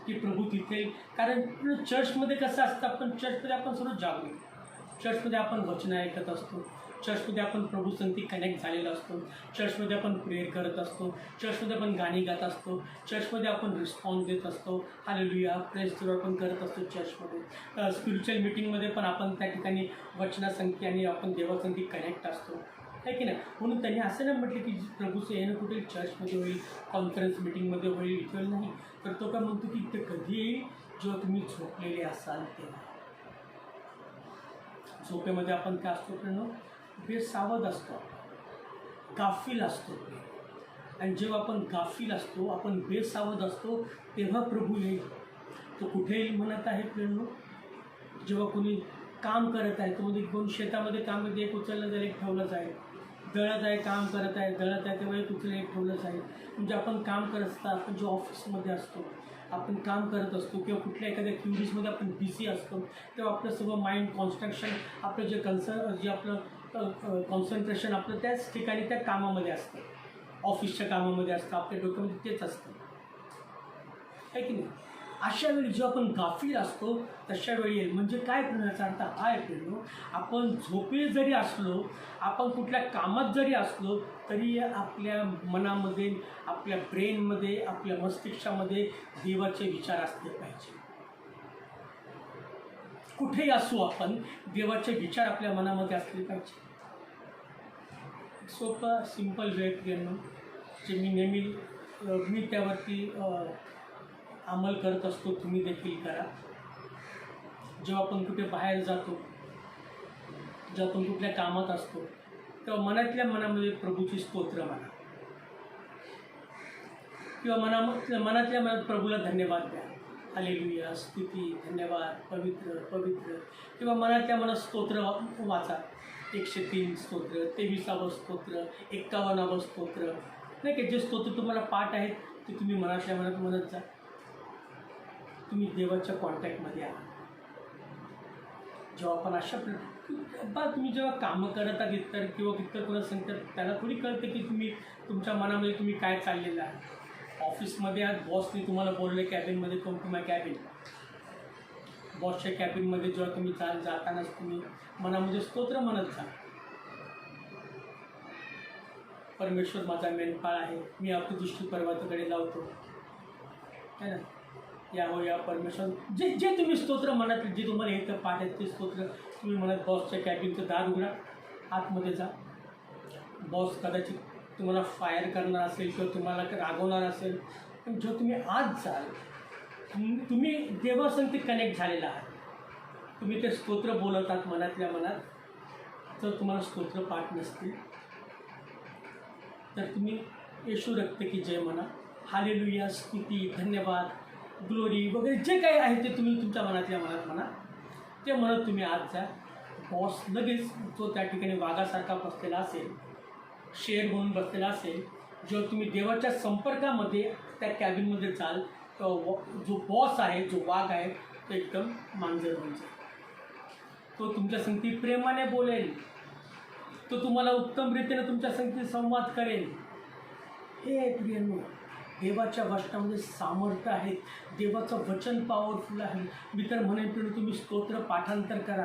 की प्रभू तिथे. कारण चर्चमध्ये कसं असतं, आपण चर्चमध्ये आपण सर्व जागरूक, चर्चमध्ये आपण वचनं ऐकत असतो, चर्चमध्ये आपण प्रभू संगती कनेक्ट झालेला असतो, चर्चमध्ये आपण प्रेयर करत असतो, चर्चमध्ये आपण गाणी गात असतो, चर्चमध्ये आपण रिस्पॉन्स देत असतो, हालेलुया प्रेज द लॉर्ड आपण करत असतो चर्चमध्ये. स्पिरिच्युअल मिटिंगमध्ये पण आपण त्या ठिकाणी वचनासंगती आणि आपण देवासंगती कनेक्ट असतो, आहे की नाही. म्हणून त्यांनी असं नाही म्हटलं की प्रभूचं येणं कुठे चर्चमध्ये होईल, कॉन्फरन्स मिटिंगमध्ये होईल, इथे नाही. तर तो काय म्हणतो की ते कधी येईल, जेव्हा तुम्ही झोपलेले असाल तेव्हा. झोपेमध्ये आपण काय असतो प्रेरणा, बेसावध असतो, गाफील असतो. आणि जेव्हा आपण गाफील असतो, आपण बेसावध असतो, तेव्हा प्रभू येईल. तो कुठे येईल म्हणत आहे प्रेरणा, जेव्हा कोणी काम करत आहे, तो मध्ये कोण शेतामध्ये काम करते, एक उचललं जाईल एक ठेवलं जाईल, दळत आहे काम करत आहे, दळत आहे तेव्हा एक उचललं एक ठेवलं जाईल. म्हणजे आपण काम करत असता, आपण जो ऑफिसमध्ये असतो, आपण काम करत असतो किंवा कुठल्या एखाद्या क्युरियसमध्ये आपण बिझी असतो, तेव्हा आपलं सर्व माइंड कॉन्स्ट्रक्शन, आपलं जे जे आपलं कॉन्सन्ट्रेशन आपलं त्याच ठिकाणी त्या कामामध्ये असतं, ऑफिसच्या कामामध्ये असतं, आपल्या डोक्यामध्ये तेच असतं, आहे की नाही. अशा वेळी जेव्हा आपण गाफील असतो तशा वेळी येईल. म्हणजे काय करण्याचा अर्थ हा आहे प्रेरणो, आपण झोपे जरी असलो, आपण कुठल्या कामात जरी असलो, तरी आपल्या मनामध्ये, आपल्या ब्रेनमध्ये, आपल्या मस्तिष्कामध्ये देवाचे विचार असले पाहिजे. कुठेही असू आपण, देवाचे विचार आपल्या मनामध्ये असले पाहिजे. सोपं सिंपल वे प्रेरणो, जे मी नेहमी मी त्यावरती अंमल करत असतो, तुम्ही देखील करा. जेव्हा आपण कुठे बाहेर जातो, जेव्हा आपण कुठल्या कामात असतो, तेव्हा मनामध्ये प्रभूची स्तोत्र म्हणा किंवा मनातल्या मनात प्रभूला धन्यवाद द्या. हालेलुया, स्तुती, धन्यवाद, पवित्र पवित्र. किंवा मनातल्या मनात स्तोत्र वाचा, 103 स्तोत्र, 23वे स्तोत्र, 51वे स्तोत्र, नाही की जे स्तोत्र तुम्हाला पाठ आहेत ते तुम्ही मनातल्या मनात म्हणत जा. तुम्ही देवाच्या कॉन्टॅक्टमध्ये आहात. जेव्हा आपण अशा तुम्ही जेव्हा कामं करत आहात इतर किंवा इतर कोणा सांगतात, त्याला थोडी कळते की तुम्ही तुमच्या मनामध्ये तुम्ही काय चाललेलं आहे. ऑफिसमध्ये आहात, बॉसने तुम्हाला बोलले कॅबिनमध्ये, कम टू माय कॅबिन. बॉसच्या कॅबिनमध्ये जेव्हा तुम्ही जातानाच तुम्ही मनामध्ये स्तोत्र म्हणत जा. परमेश्वर माझा मेंढपाळ आहे, मी आपली दृष्टी पर्वताकडे लावतो, है ना. या परमेश्वर, जे तुम्ही स्तोत्र म्हणत, जे तुम्हाला येतं पाठ आहेत ते स्तोत्र तुम्ही म्हणत बॉसच्या कॅबिनचं दार उघडा, आतमध्ये जा. बॉस कदाचित तुम्हाला फायर करणार असेल किंवा तुम्हाला रागवणार असेल, पण जेव्हा तुम्ही आत जाल, तुम्ही देवासंगती कनेक्ट झालेला आहात, तुम्ही ते स्तोत्र बोलत आहात मनातल्या मनात. जर तुम्हाला स्तोत्र पाठ नसतील तर तुम्ही येशू रक्त की जय म्हणा, हालेलुया, स्तुती, धन्यवाद, ग्लोरी वगैरे जे काही आहे ते तुम्ही तुमच्या मनातल्या मनात म्हणा. ते म्हणत तुम्ही आत जा. बॉस लगेच जो त्या ठिकाणी वाघासारखा बसलेला असेल, शेर म्हणून बसलेला असेल, जेव्हा तुम्ही देवाच्या संपर्कामध्ये त्या कॅबिनमध्ये जाल, जो बॉस आहे, जो वाघ आहे, तो एकदम मांजर होऊन जाईल. तो तुमच्या संगती प्रेमाने बोलेल, तो तुम्हाला उत्तम रीतीने तुमच्या संगती संवाद करेल. हे प्रियांनो, देवाच्या वचनामध्ये सामर्थ्य आहे, देवाचं वचन पॉवरफुल आहे. मी तर म्हणेन की तुम्ही स्तोत्र पाठांतर करा.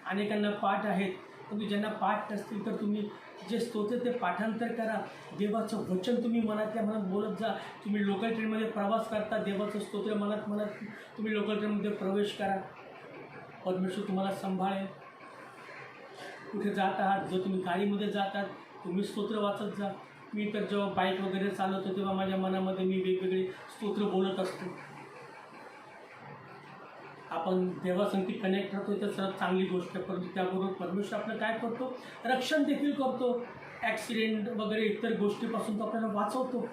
अनेकांना पाठ आहेत, पण ज्यांना पाठ नसतील तर तुम्ही जे स्तोत्र ते पाठांतर करा. देवाचं वचन तुम्ही मनातल्या मनात बोलत जा. तुम्ही लोकल ट्रेनमध्ये प्रवास करता, देवाचं स्तोत्र मनात म्हणत तुम्ही लोकल ट्रेनमध्ये प्रवेश करा. परमेश्वर तुम्हाला सांभाळेल. कुठे जात आहात, जर तुम्ही गाडीमध्ये जातात, तुम्ही स्तोत्र वाचत जा. मी तर जेव्हा बाईक वगैरे चालवतो तेव्हा माझ्या मनामध्ये मी वेगवेगळे स्तोत्र बोलत असतो. आपण देवासंगती कनेक्ट राहतो तर सर्वात चांगली गोष्ट आहे, परंतु त्याबरोबर परमेश्वर आपलं काय करतो, रक्षण देखील करतो. ॲक्सिडेंट वगैरे इतर गोष्टीपासून तो आपल्याला वाचवतो.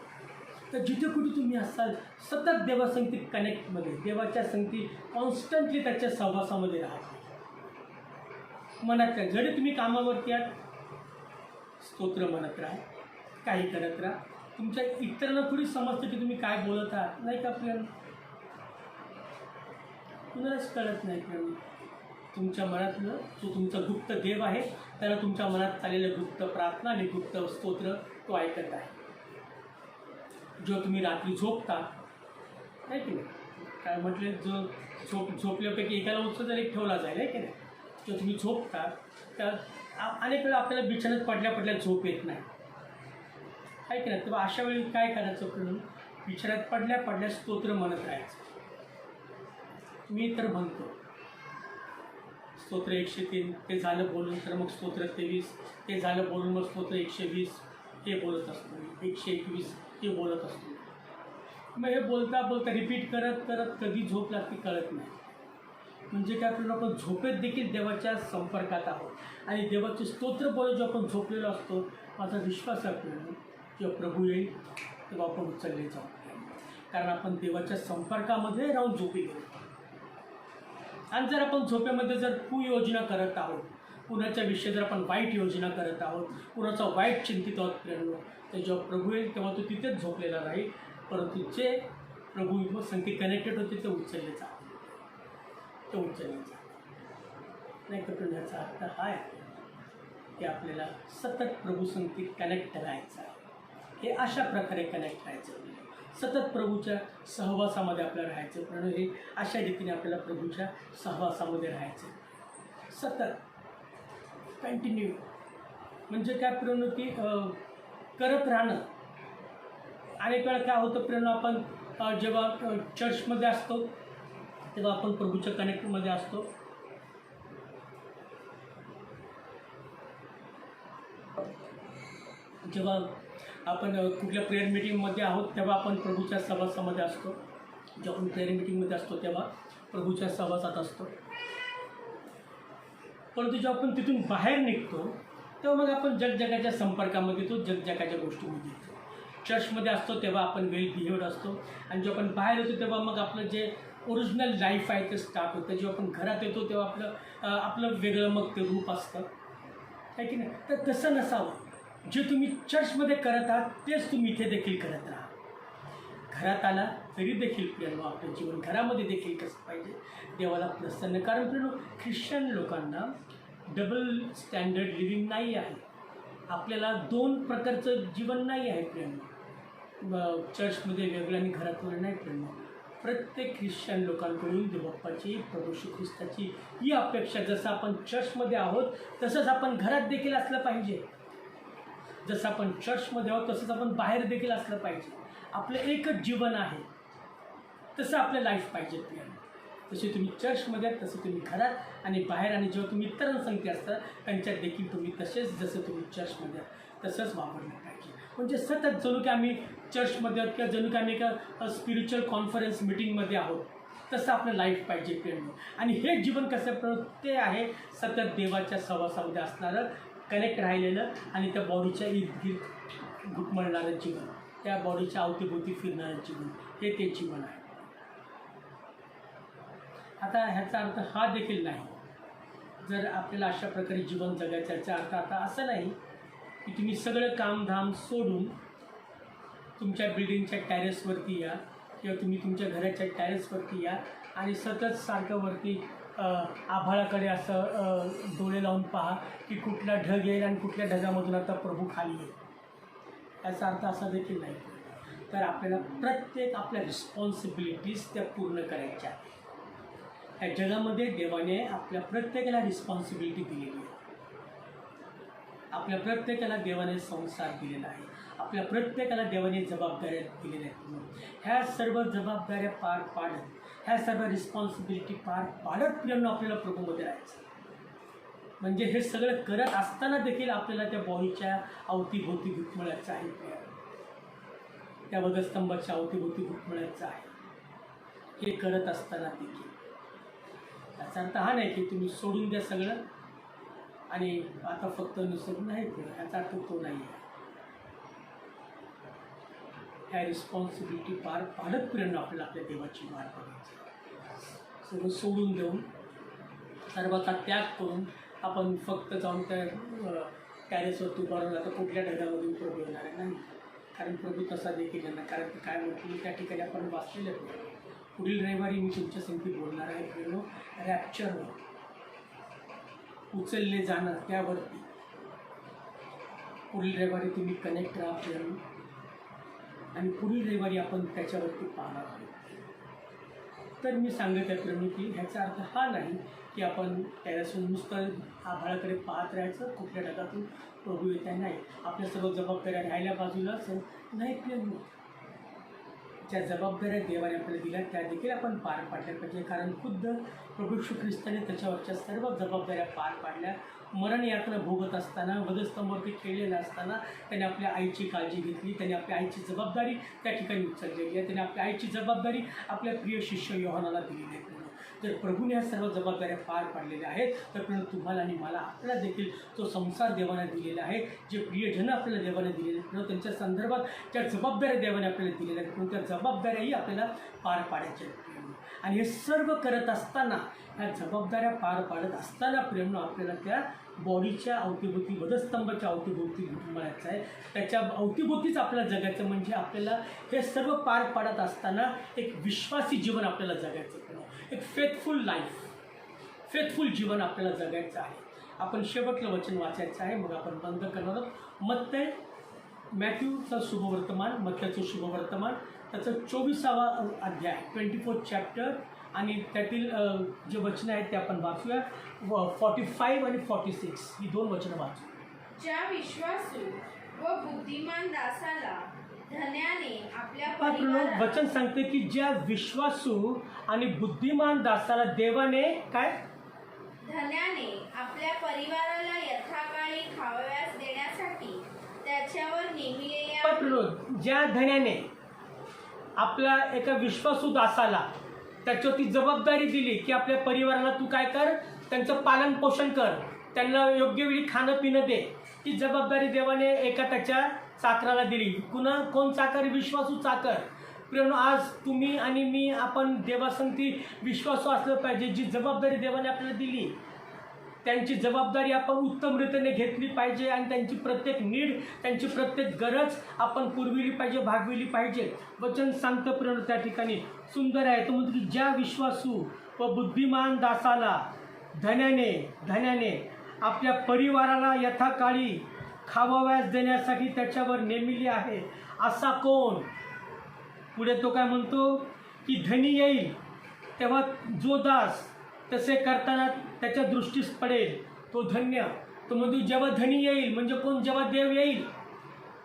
तर जिथे कुठे तुम्ही असाल सतत देवासंगती कनेक्टमध्ये, देवाच्या संगती कॉन्स्टंटली त्याच्या सहवासामध्ये राहा. म्हणत राहा, जरी तुम्ही कामावरती आहात स्तोत्र म्हणत राहा, काही करत राहा. तुमच्या इतरांना थोडी समजतं की तुम्ही काय बोलत आहात, नाही का आपल्याला कुणालाच कळत नाही. कारण तुमच्या मनातलं जो तुमचा गुप्त देव आहे त्याला तुमच्या मनात चाललेलं गुप्त प्रार्थना आणि गुप्त स्तोत्र तो ऐकत आहे. जो तुम्ही रात्री झोपता, नाही की नाही, काय म्हटलं, जो झोपल्यापैकी एकाला उचल एक ठेवला जाईल, आहे की नाही. जो तुम्ही झोपता त्या अनेक वेळा आपल्याला बिछाण्यात पडल्या झोप येत नाही, आहे की नाही. तेव्हा अशा वेळी काय करायचं, करून बिछाण्यात पडल्या स्तोत्र म्हणत राहायचं. मी तर म्हणतो स्तोत्र 103 ते झालं बोलून, तर मग स्तोत्र 23 ते झालं बोलून, मग स्तोत्र 120 हे बोलत असतो, 121 हे बोलत असतो. मग हे बोलता बोलता रिपीट करत करत कधी झोप लागते कळत नाही. म्हणजे काय, आपण झोपेत देखील देवाच्या संपर्कात आहोत आणि देवाचे स्तोत्र बोलत जो आपण झोपलेलो असतो, माझा विश्वास आहे आपल्याला जेव्हा प्रभू येईल तेव्हा आपण उचलले जाऊ, कारण आपण देवाच्या संपर्कामध्ये राहून झोपी गेलो. आणि जर आपण झोपेमध्ये जर कुयोजना करत आहोत, कुणाच्या विषयी जर आपण वाईट योजना करत आहोत, कुणाचा वाईट चिंतित आहोत प्रेरणो, तर जेव्हा प्रभू येईल तेव्हा तो तिथेच झोपलेला राहील. परंतु जे प्रभू संगती कनेक्टेड होते ते उचलले जातात, ते उचलले जातात. नाही तर याचा अर्थ हा आहे की आपल्याला सतत प्रभू संगती कनेक्ट राहायचं आहे. हे अशा प्रकारे कनेक्ट राहायचं, सतत प्रभूच्या सहवासामध्ये आपल्याला राहायचं. पण हे अशा रीतीने आपल्याला प्रभूच्या सहवासामध्ये राहायचं, सतत कंटिन्यू. म्हणजे काय प्रेरणा, की करत राहणं. अनेक वेळा काय होतं प्रेरणा, आपण जेव्हा चर्चमध्ये असतो तेव्हा आपण प्रभूच्या कनेक्टमध्ये असतो. जेव्हा आपण कुठल्या प्रेयर मिटिंगमध्ये आहोत तेव्हा आपण प्रभूच्या सहवासामध्ये असतो. जेव्हा आपण प्रेयर मिटिंगमध्ये असतो तेव्हा प्रभूच्या सहवासात असतो. परंतु जेव्हा आपण तिथून बाहेर निघतो तेव्हा मग आपण जगजगाच्या संपर्कामध्ये येतो, जगजगाच्या गोष्टीमध्ये येतो. चर्चमध्ये असतो तेव्हा आपण वेल बिहेव्ड असतो, आणि जेव्हा आपण बाहेर येतो तेव्हा मग आपलं जे ओरिजिनल लाईफ आहे ते स्टार्ट होतं. जेव्हा आपण घरात येतो तेव्हा आपलं वेगळं मग ते रूप असतं, आहे की नाही. तर तसं नसावं. जे तुम्ही चर्चमध्ये करत आहात तेच तुम्ही इथे देखील करत राहा. घरात आला तरी देखील प्रेरणा आपलं जीवन घरामध्ये देखील कसं पाहिजे, देवाला प्रसन्न. कारण प्रेरणा ख्रिश्चन लोकांना डबल स्टँडर्ड लिव्हिंग नाही आहे. आपल्याला दोन प्रकारचं जीवन नाही आहे प्रेरणा. चर्चमध्ये वेगळं आणि घरात वेगळं नाही प्रेरणा. प्रत्येक ख्रिश्चन लोकांकडून देवबाप्पाची, प्रभू श्री ख्रिस्ताची ही अपेक्षा, जसं आपण चर्चमध्ये आहोत तसंच आपण घरात देखील असलं पाहिजे. जसं आपण चर्चमध्ये आहोत तसंच आपण बाहेर देखील असलं पाहिजे. आपलं एकच जीवन आहे, तसं आपलं लाईफ पाहिजे प्रेरणा. जसे तुम्ही चर्चमध्ये आहात तसं तुम्ही घरात आणि बाहेर, आणि जेव्हा तुम्ही इतरांसंगती असतात त्यांच्यात देखील तुम्ही तसेच, जसं तुम्ही चर्चमध्ये आहात तसंच वापरलं पाहिजे. म्हणजे सतत जणू की आम्ही चर्चमध्ये आहोत किंवा जणू की आम्ही एका स्पिरिच्युअल कॉन्फरन्स मिटिंगमध्ये आहोत, तसं आपलं लाईफ पाहिजे प्रेरणा. आणि हे जीवन कसं ते आहे सतत देवाच्या सहवासामध्ये असणारं, कनेक्ट राहिलेलं, आणि त्या बॉडीच्या इर्दगिर्द घुटमळणारं जीवन, त्या बॉडीच्या अवतीभोवती फिरणारं जीवन, हे ते जीवन आहे. आता ह्याचा अर्थ हा देखील नाही, जर आपल्याला अशा प्रकारे जीवन जगायचं, याचा अर्थ आता असं नाही की तुम्ही सगळं कामधाम सोडून तुमच्या बिल्डिंगच्या टॅरेसवरती या किंवा तुम्ही तुमच्या घराच्या टॅरेसवरती या आणि सतत सारखं वरती आभाळाकडे असं डोळे लावून पहा की कुठला ढग येईल आणि कुठल्या ढगामधून आता प्रभू खाली येईल. याचा अर्थ असा देखील नाही. तर आपल्याला प्रत्येक आपल्या रिस्पॉन्सिबिलिटीज त्या पूर्ण करायच्या आहेत. या जगामध्ये देवाने आपल्या प्रत्येकाला रिस्पॉन्सिबिलिटी दिलेली आहे. आपल्या प्रत्येकाला देवाने संसार दिलेला आहे. आपल्या प्रत्येकाला देवाने जबाबदाऱ्या दिलेल्या आहेत. ह्या सर्व जबाबदाऱ्या पार पाडत, ह्या सर्व रिस्पॉन्सिबिलिटी पार पाडत प्रेरणा आपल्याला प्रभूमध्ये राहायचं. म्हणजे हे सगळं करत असताना देखील आपल्याला त्या बॉडीच्या अवतीभोवती घुटमळायचं आहे, त्या वधस्तंभाच्या अवतीभोवती घुटमळायचं आहे. हे करत असताना देखील याचा अर्थ हा नाही की तुम्ही सोडून द्या सगळं आणि आता फक्त नुसतं नाही, याचा अर्थ तो नाही आहे. ह्या रिस्पॉन्सिबिलिटी पार पाडत प्रेरणा आपल्याला आपल्या देवाची वाट बघायची. सगळं सोडून देऊन सर्वाचा त्याग करून आपण फक्त जाऊन त्या टॅरेसवरती उभा राहून आता कुठल्या ढगामधून प्रभू येणार आहे नाही. कारण प्रभू तसा देखील येणार. कारण ते काय म्हटलं त्या ठिकाणी आपण वाचलेलं आहे. पुढील रविवारी मी तुमच्या संगती बोलणार आहे प्रेरणो रॅप्चरवर, उचलले जाणं त्यावरती. पुढील रविवारी तुम्ही कनेक्ट राहा प्रेरणो आणि पुढील रविवारी आपण त्याच्यावरती पाहणार आहोत. तर मी सांगत आहे प्रेरणो की ह्याचा अर्थ हा नाही की आपण त्याच्यासून नुसतं आभाळाकडे पाहत राहायचं, कुठल्या ढगातून प्रभू येत आहे नाही. आपल्या सर्व जबाबदाऱ्या राहिल्या बाजूला नाही प्रेरणो. ज्या जबाबदाऱ्या देवाने आपल्याला दिल्या त्या देखील आपण पार पाडल्या पाहिजे. कारण खुद्द प्रभू श्री ख्रिस्ताने त्याच्यावरच्या सर्व जबाबदाऱ्या पार पाडल्या. मरण यातना भोगत असताना, वधस्तंभावरती खेळलेलं असताना त्याने आपल्या आईची काळजी घेतली. त्याने आपल्या आईची जबाबदारी त्या ठिकाणी उचललेली आहे. त्याने आपल्या आईची जबाबदारी आपल्या प्रिय शिष्य योहानाला दिलेली आहे. जर प्रभूने ह्या सर्व जबाबदाऱ्या पार पाडलेल्या आहेत तर तुम्हाला आणि मला आपल्याला देखील तो संसार देवाने दिलेला आहे. जे प्रियजन आपल्याला देवाने दिलेले आहेत त्यांच्या संदर्भात ज्या जबाबदाऱ्या देवाने आपल्याला दिलेल्या आहेत त्या जबाबदाऱ्याही आपल्याला पार पाडायच्या आहेत. आणि हे सर्व करत असताना, ह्या जबाबदाऱ्या पार पाडत असताना प्रेरणा आपल्याला त्या बॉडीच्या अवतीभोवती, वधस्तंभाच्या अवतीभोवती घुटमळायचं आहे. त्याच्या अवतीभोवतीच आपल्याला जगायचं. म्हणजे आपल्याला हे सर्व पार पाडत असताना एक विश्वासी जीवन आपल्याला जगायचं, एक फेथफुल लाईफ, फेथफुल जीवन आपल्याला जगायचं आहे. आपण शेवटलं वचन वाचायचं आहे, मग आपण बंद करणार आहोत. मॅथ्यूचं शुभवर्तमान, मत्तयचं शुभवर्तमान, त्याचं 24वा अध्याय, 24th चॅप्टर, आणि त्यातील जे वचनं आहेत ते आपण वाचूया. 45 आणि 46 ही दोन वचनं वाचू. ज्या विश्वासू व बुद्धिमान दासाला धन्याने आपल्या वचन सांगते की ज्या विश्वासू आणि बुद्धिमान दासाला देवाने काय धन्याने आपल्या परिवाराला यथाकाळी खावयास देण्यासाठी त्याच्यावर नेमलेल्या, ज्या धन्याने आपल्या एका विश्वासू दासाला त्याच्यावरती जबाबदारी दिली की आपल्या परिवाराला तू काय कर, त्यांचं पालन पोषण कर, त्यांना योग्य वेळी खाणं पिणं दे. ती जबाबदारी देवाने एका त्याच्या चाकराला दिली. कोण चाकर? विश्वासू चाकर. प्रेरणा आज तुम्ही आणि मी आपण देवासंगती विश्वासू असलं पाहिजे. जी जबाबदारी देवाने आपल्याला दिली त्यांची जबाबदारी आपण उत्तम रीतीने घेतली पाहिजे आणि त्यांची प्रत्येक नीड, त्यांची प्रत्येक गरज आपण पुरविली पाहिजे, भागविली पाहिजे. वचन सांगतं प्रेरणा त्या ठिकाणी सुंदर आहे. तो म्हणतो की ज्या विश्वासू व बुद्धिमान दासाला धन्याने आपल्या परिवाराला यथाकाळी खावाव्यास देण्यासाठी त्याच्यावर नेमिली आहे. असा कोण? पुढे तो काय म्हणतो की धनी येईल तेव्हा जो दास तसे करताना त्याच्या दृष्टीस पडेल तो धन्य. तो म्हणतो जेव्हा धनी येईल म्हणजे कोण? जेव्हा देव येईल.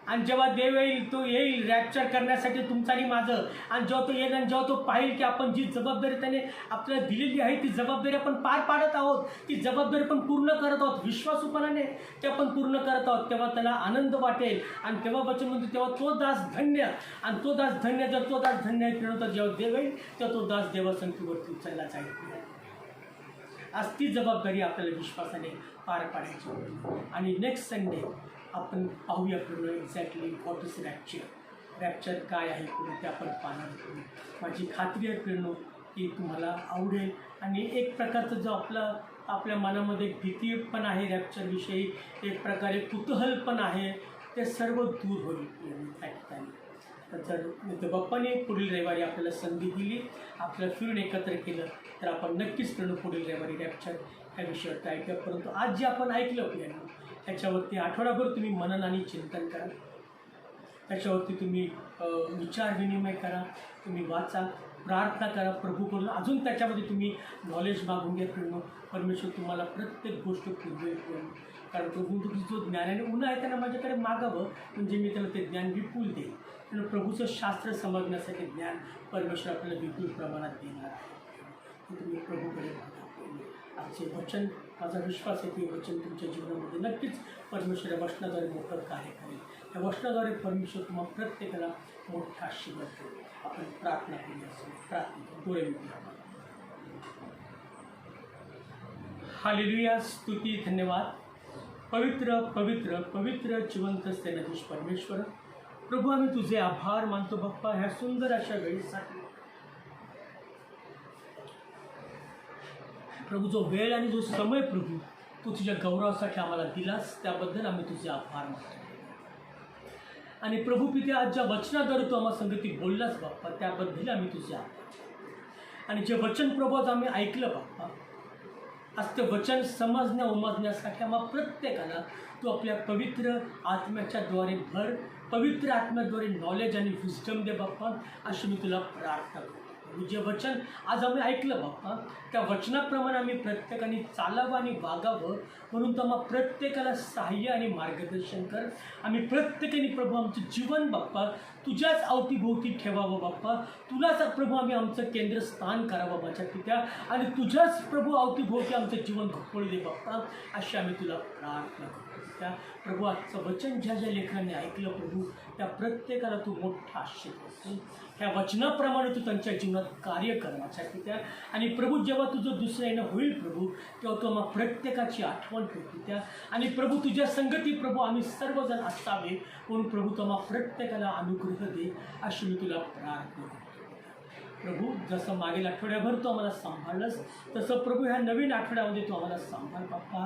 आणि जेव्हा देव येईल, तो येईल रॅप्चर करण्यासाठी तुमचं आणि माझं. आणि जेव्हा तो येईल आणि जेव्हा तो पाहिल की आपण जी जबाबदारी त्याने आपल्याला दिलेली आहे ती जबाबदारी आपण पार पाडत आहोत, ती जबाबदारी पण पूर्ण करत आहोत विश्वासूपणाने, ते आपण पूर्ण करत आहोत, तेव्हा त्याला आनंद वाटेल. आणि तेव्हा वचन म्हणतो तेव्हा तो दास धन्य. आणि तो दास धन्य, जर तो दास धन्य आहे तर जेव्हा देव येईल तेव्हा तो दास देवासंख्येवरती उचलला जाईल. आज ती जबाबदारी आपल्याला विश्वासाने पार पाडायची. आणि नेक्स्ट संडे आपण पाहूया पूर्ण एक्झॅक्टली व्हॉट इज रॅप्चर काय आहे पुढे ते आपण पाहणार आहोत. माझी खात्री आहे प्रेरणो की तुम्हाला आवडेल. आणि एक प्रकारचं जो आपल्या मनामध्ये भीती पण आहे रॅप्चरविषयी, एक प्रकारे कुतूहल पण आहे, ते सर्व दूर होईल त्या ठिकाणी. जर बाप्पाने पुढील रविवारी आपल्याला संधी दिली, आपल्याला फिरून एकत्र केलं तर आपण नक्कीच प्रेरणो पुढील रविवारी रॅप्चर ह्या विषयावरती ऐकूया. परंतु आज जे आपण ऐकलं प्रेरणो त्याच्यावरती आठवडाभर तुम्ही मनन आणि चिंतन करा. त्याच्यावरती तुम्ही विचार विनिमय करा, तुम्ही वाचा, प्रार्थना करा प्रभूकडून. अजून त्याच्यामध्ये तुम्ही नॉलेज मागून घ्या प्रेरणो. परमेश्वर तुम्हाला प्रत्येक गोष्ट पुरवेल प्रेरणो. कारण प्रभू तुमची जो ज्ञानाने ऊन आहे त्यांना माझ्याकडे मागावं म्हणजे मी त्याला ते ज्ञान विपुल देईन. पण प्रभूचं शास्त्र समजण्यासाठी ज्ञान परमेश्वर आपल्याला विपुल प्रमाणात देणार आहे. तुम्ही प्रभूकडे मागा. आजचे वचन, माझा विश्वास आहे की हे वचन तुमच्या जीवनामध्ये नक्कीच परमेश्वर या वचनाद्वारे मोठं कार्य करेल. या वचनाद्वारे परमेश्वर तुम्हाला प्रत्येकाला मोठा आशीर्वाद देईल. आपण प्रार्थना केली असेल, प्रार्थना डोळे मिळूया. हालेलुया, स्तुती, धन्यवाद. पवित्र पवित्र पवित्र जिवंत सेनाधीश परमेश्वर, प्रभू आम्ही तुझे आभार मानतो बाप्पा ह्या सुंदर अशा वेळेसाठी. प्रभू जो वेळ आणि जो समय प्रभू तू तुझ्या गौरवासाठी आम्हाला दिलास त्याबद्दल आम्ही तुझे आभार मानतो. आणि प्रभू पिते आज ज्या वचनाद्वारे तू आम्हाला संगती बोललास बाप्पा त्याबद्दल आम्ही तुझे आभार. आणि जे वचन प्रभू आज आम्ही ऐकलं बाप्पा, आज ते वचन समजण्या उमजण्यासाठी आम्हा प्रत्येकाला तू आपल्या पवित्र आत्म्याच्या द्वारे भर, पवित्र आत्म्याद्वारे नॉलेज आणि विस्डम दे बाप्पा, अशी मी तुला प्रार्थना करतो. जे वचन आज आम्ही ऐकलं बाप्पा त्या वचनाप्रमाणे आम्ही प्रत्येकाने चालावं आणि वागावं म्हणून तर आम्हा प्रत्येकाला सहाय्य आणि मार्गदर्शन कर. आम्ही प्रत्येकाने प्रभू आमचं जीवन बाप्पा तुझ्याच अवतीभोवती ठेवावं बाप्पा, तुलाच प्रभू आम्ही आमचं केंद्रस्थान करावं माझ्या पित्या, आणि तुझ्याच प्रभू अवतीभोवती आमचं जीवन घोकळू दे बाप्पा, अशी आम्ही तुला प्रार्थना करतो. त्या प्रभू आजचं वचन ज्या ज्या लेकरांनी ऐकलं प्रभू त्या प्रत्येकाला तू मोठा आशीर्वाद. ह्या वचनाप्रमाणे तू त्यांच्या जीवनात कार्य कर माझ्या पित्या. आणि प्रभू जेव्हा तुझं दुसरं येणं होईल प्रभू तेव्हा तू आम्हाला प्रत्येकाची आठवण ठेव पित्या. आणि प्रभू तुझ्या संगती प्रभू आम्ही सर्वजण असावे म्हणून प्रभू तू आम्हाला प्रत्येकाला अनुग्रह दे, अशी मी तुला प्रार्थना करतो. प्रभू जसं मागील आठवड्याभर तू आम्हाला सांभाळलंस तसं प्रभू ह्या नवीन आठवड्यामध्ये तू आम्हाला सांभाळ बाप्पा.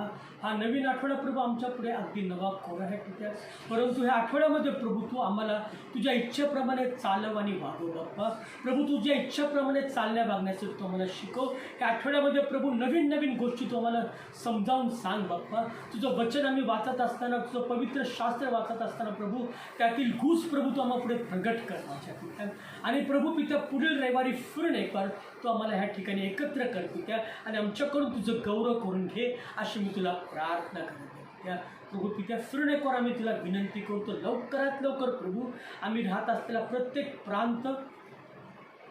हा नवीन आठवडा प्रभू आमच्या पुढे अगदी नवा कोरा आहे पित्या, परंतु ह्या आठवड्यामध्ये प्रभू तू आम्हाला तुझ्या इच्छेप्रमाणे चालव आणि वागव बाप्पा. प्रभू तुझ्या इच्छेप्रमाणे चालण्या वागण्यासाठी तू आम्हाला शिकव. या आठवड्यामध्ये प्रभू नवीन नवीन गोष्टी तू आम्हाला समजावून सांग बाप्पा. तुझं वचन आम्ही वाचत असताना, तुझं पवित्र शास्त्र वाचत असताना प्रभू त्यातील गुस प्रभू तू आम्हाला पुढे प्रगट कर माझ्या पित्या. आणि प्रभू पित्या पुढील रविवारी फिरून एक बार तू आम्हाला ह्या ठिकाणी एकत्र कर पित्या आणि आमच्याकडून तुझं गौरव करून घे, अशी मी तुला प्रार्थना करते त्या. प्रभू पित्या फिरून एक बार आम्ही तुला विनंती करतो, लवकरात लवकर प्रभू आम्ही राहत असलेला प्रत्येक प्रांत,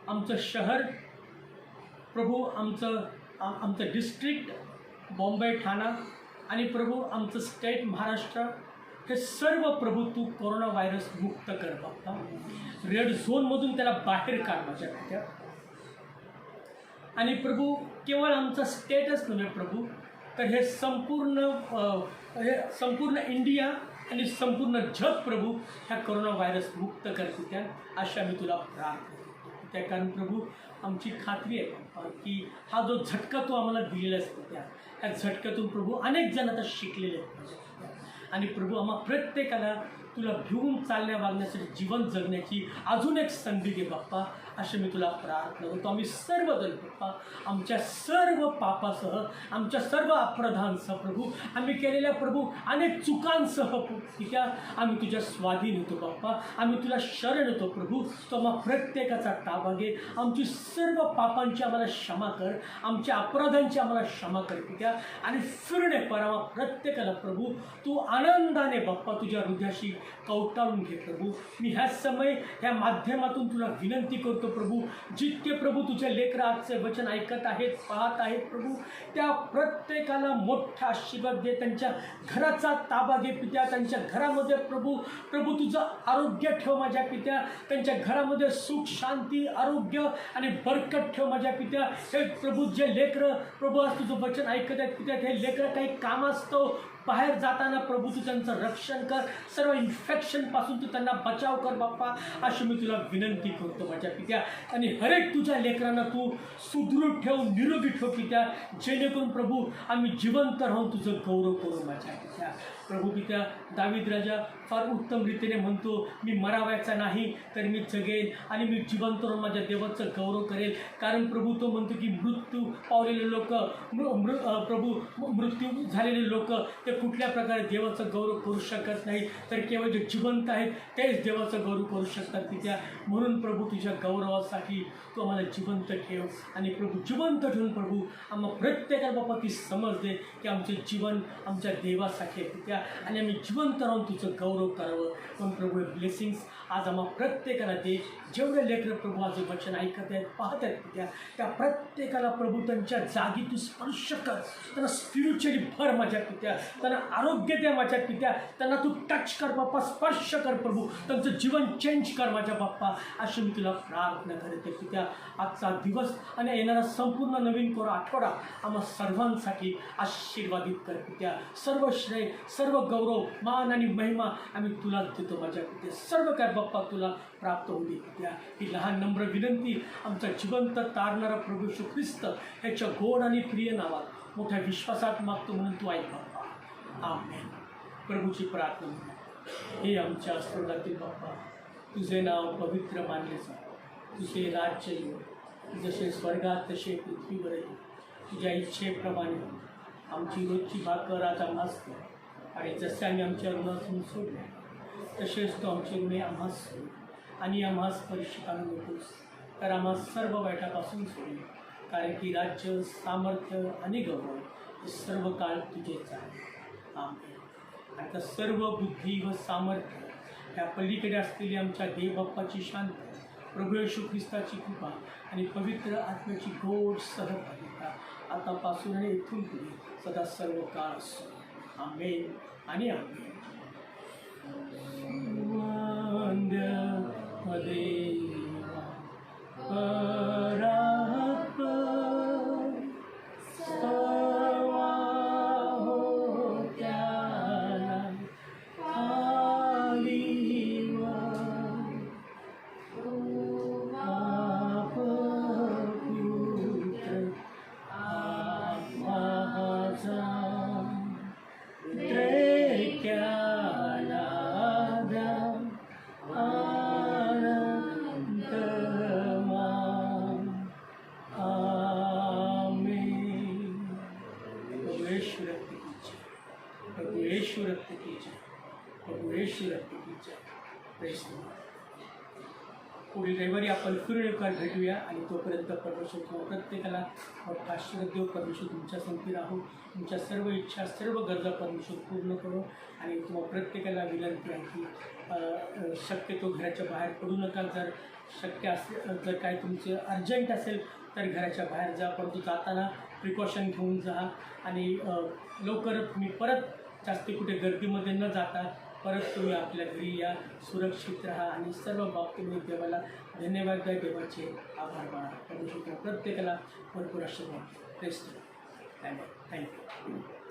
आमचं शहर प्रभू, आमचं डिस्ट्रिक्ट बॉम्बे, ठाणा आणि प्रभू आमचं स्टेट महाराष्ट्र, हे सर्व प्रभू तू कोरोना व्हायरस मुक्त कर बाप्पा. रेड झोनमधून त्याला बाहेर काढ माझ्या पित्या. आणि प्रभू केवळ आमचा स्टेटच नव्हे प्रभू, तर हे संपूर्ण इंडिया आणि संपूर्ण जग प्रभू ह्या कोरोना व्हायरस मुक्त कर पित्या, अशा मी तुला प्रार्थना करतो. त्या कारण प्रभू आमची खात्री आहे की हा जो झटका तू आम्हाला दिलेला आहेस पित्या, ह्या झटक्यातून प्रभू अनेक जण आता शिकलेले आहेत. आणि प्रभू आम्हा प्रत्येकाला तुला भिवून चालण्या वागण्यासाठी जीवन जगण्याची अजून एक संधी दे बाप्पा, असे मी तुला प्रार्थना करतो. आम्ही सर्वजण बाप्पा आमच्या सर्व पापासह, आमच्या सर्व अपराधांसह प्रभू, आम्ही केलेल्या प्रभू अनेक चुकांसह पित्या आम्ही तुझ्या स्वाधीन होतो बाप्पा. आम्ही तुला शरण येतो प्रभू. तो आम्हा प्रत्येकाचा ताबा घे. आमची सर्व पापांची आम्हाला क्षमा कर, आमच्या अपराधांची आम्हाला क्षमा कर पित्या. आणि फिरणे परावा प्रत्येकाला प्रभू तू आनंदाने बाप्पा तुझ्या हृदयाशी कवटाळून घे प्रभू. मी ह्या समय ह्या माध्यमातून तुला विनंती करतो प्रभू, जितके प्रभू तुझ्या लेकरं आजचे वचन ऐकत आहेत, पाहत आहेत प्रभू, त्या प्रत्येकाला मोठा आशीर्वाद दे. त्यांच्या घराचा ताबा घे पित्या. त्यांच्या घरामध्ये प्रभू तुझं आरोग्य ठेव माझ्या पित्या. त्यांच्या घरामध्ये सुख, शांती, आरोग्य आणि बरकत ठेव माझ्या पित्या. हे प्रभू जे लेकरं प्रभू आज तुझं वचन ऐकत आहेत पित्या, हे लेकरं काही कामास्तव बाहेर जाताना प्रभू तू त्यांचं रक्षण कर. सर्व इन्फेक्शनपासून तू त्यांना बचाव कर बाप्पा, अशी मी तुला विनंती करतो माझ्या पित्या. आणि हरेक तुझ्या लेकरांना तू सुदृढ ठेव, निरोगी ठेव पित्या, जेणेकरून प्रभू आम्ही जिवंत राहून तुझं गौरव करू माझ्या पित्या. प्रभू पित्या दावीद राजा फार उत्तम रीतीने म्हणतो, मी मरावायचा नाही तर मी जगेल आणि मी जिवंत राहून माझ्या देवाचं गौरव करेल. कारण प्रभू तो म्हणतो की मृत्यू पावलेले लोक, प्रभू मृत्यू झालेले लोक ते ते कुठल्या प्रकारे देवाचं गौरव करू शकत नाही, तर केवळ जे जिवंत आहेत तेच देवाचं गौरव करू शकतात पित्या. म्हणून प्रभू तुझ्या गौरवासाठी तू आम्हाला जिवंत ठेव. आणि प्रभू जिवंत ठेवून प्रभू आम्हा प्रत्येकाला बाबा ती समज दे की आमचे जीवन आमच्या देवासाठी आहे पित्या, आणि आम्ही जिवंत राहून तुझं गौरव करावं. पण प्रभू ब्लेसिंग्स आज आम्हा प्रत्येकाला दे. जेवढे लेकरं प्रभू आज वचन ऐकत आहेत पाहत आहेत पित्या, त्या प्रत्येकाला प्रभू त्यांच्या जागी तू स्पर्श कर. त्यांना स्पिरिच्युअली भर माझ्या पित्या, त्यांना आरोग्य द्या माझ्या पित्या, त्यांना तू टच कर बाप्पा, स्पर्श कर प्रभू, त्यांचं जीवन चेंज कर माझ्या बाप्पा. अशी मी तुला प्रार्थना करते पित्या. आजचा दिवस आणि येणारा संपूर्ण नवीन कोरा आठवडा आम्हा सर्वांसाठी आशीर्वादित कर पित्या. सर्व श्रेय, सर्व गौरव, मान आणि महिमा आम्ही तुलाच देतो माझ्या पित्या. सर्व काय बाप्पा तुला प्राप्त होऊ दे पित्या. ही लहान नम्र विनंती आमचा जिवंत तारणारा प्रभू येशू ख्रिस्त ह्याच्या गोड आणि प्रिय नावात मोठ्या विश्वासात मागतो म्हणून तू ऐक बाप्पा. आमेन. प्रभूची प्रार्थना म्हणून हे आमच्या स्वर्गातील बाप्पा, तुझे नाव पवित्र मानले जा, तुझे राज्य येऊ, जसे स्वर्गात तसे पृथ्वीवरही. तुझ्या इच्छेप्रमाणे आमची रोजची भाकर आज आम्हास दे, आणि जसे आम्ही आमच्या ऋणातून सोडले तसेच तो आमचे ऋणे आम्हास सोड, आणि आम्हास परीक्षेत आणू नकोस, तर आम्हा सर्व वाईटापासून सोडले. कारण की राज्य, सामर्थ्य आणि गौरव हे सर्व काळ तुझेच आहे. आमेन. आता सर्व बुद्धी व सामर्थ्य या पलीकडे असलेली आमच्या देवबाप्पाची शांती, प्रभू येशू ख्रिस्ताची कृपा आणि पवित्र आत्म्याची गोड सहभागिता आतापासून आणि इथून पुढे सदा सर्व काळ असो. आमेन आणि आमेन. पुढील रविवारी आपण फिरून भेटूया. आणि तोपर्यंत परमेश्वर तुम्हाला प्रत्येकाला मोठा आशीर्वाद देव. परमेश्वर तुमच्या संगती राहू, तुमच्या सर्व इच्छा, सर्व गरजा परमेश्वर पूर्ण करू. आणि तुम्हाला प्रत्येकाला विनंती आहे की शक्यतो घराच्या बाहेर पडू नका. जर शक्य असेल, जर काय तुमचं अर्जंट असेल तर घराच्या बाहेर जा, परंतु जाताना प्रिकॉशन घेऊन जा. आणि लवकर तुम्ही परत जास्ती कुठे गर्दीमध्ये न जाता परत तुम्ही आपल्या घरी या, सुरक्षित राहा. आणि सर्व बाबतीमध्ये देवाला धन्यवाद द्या, देवाचे आभार माना. परमेश्वर प्रत्येकाला भरपूर आशीर्वाद. प्रेस. थँक्यू.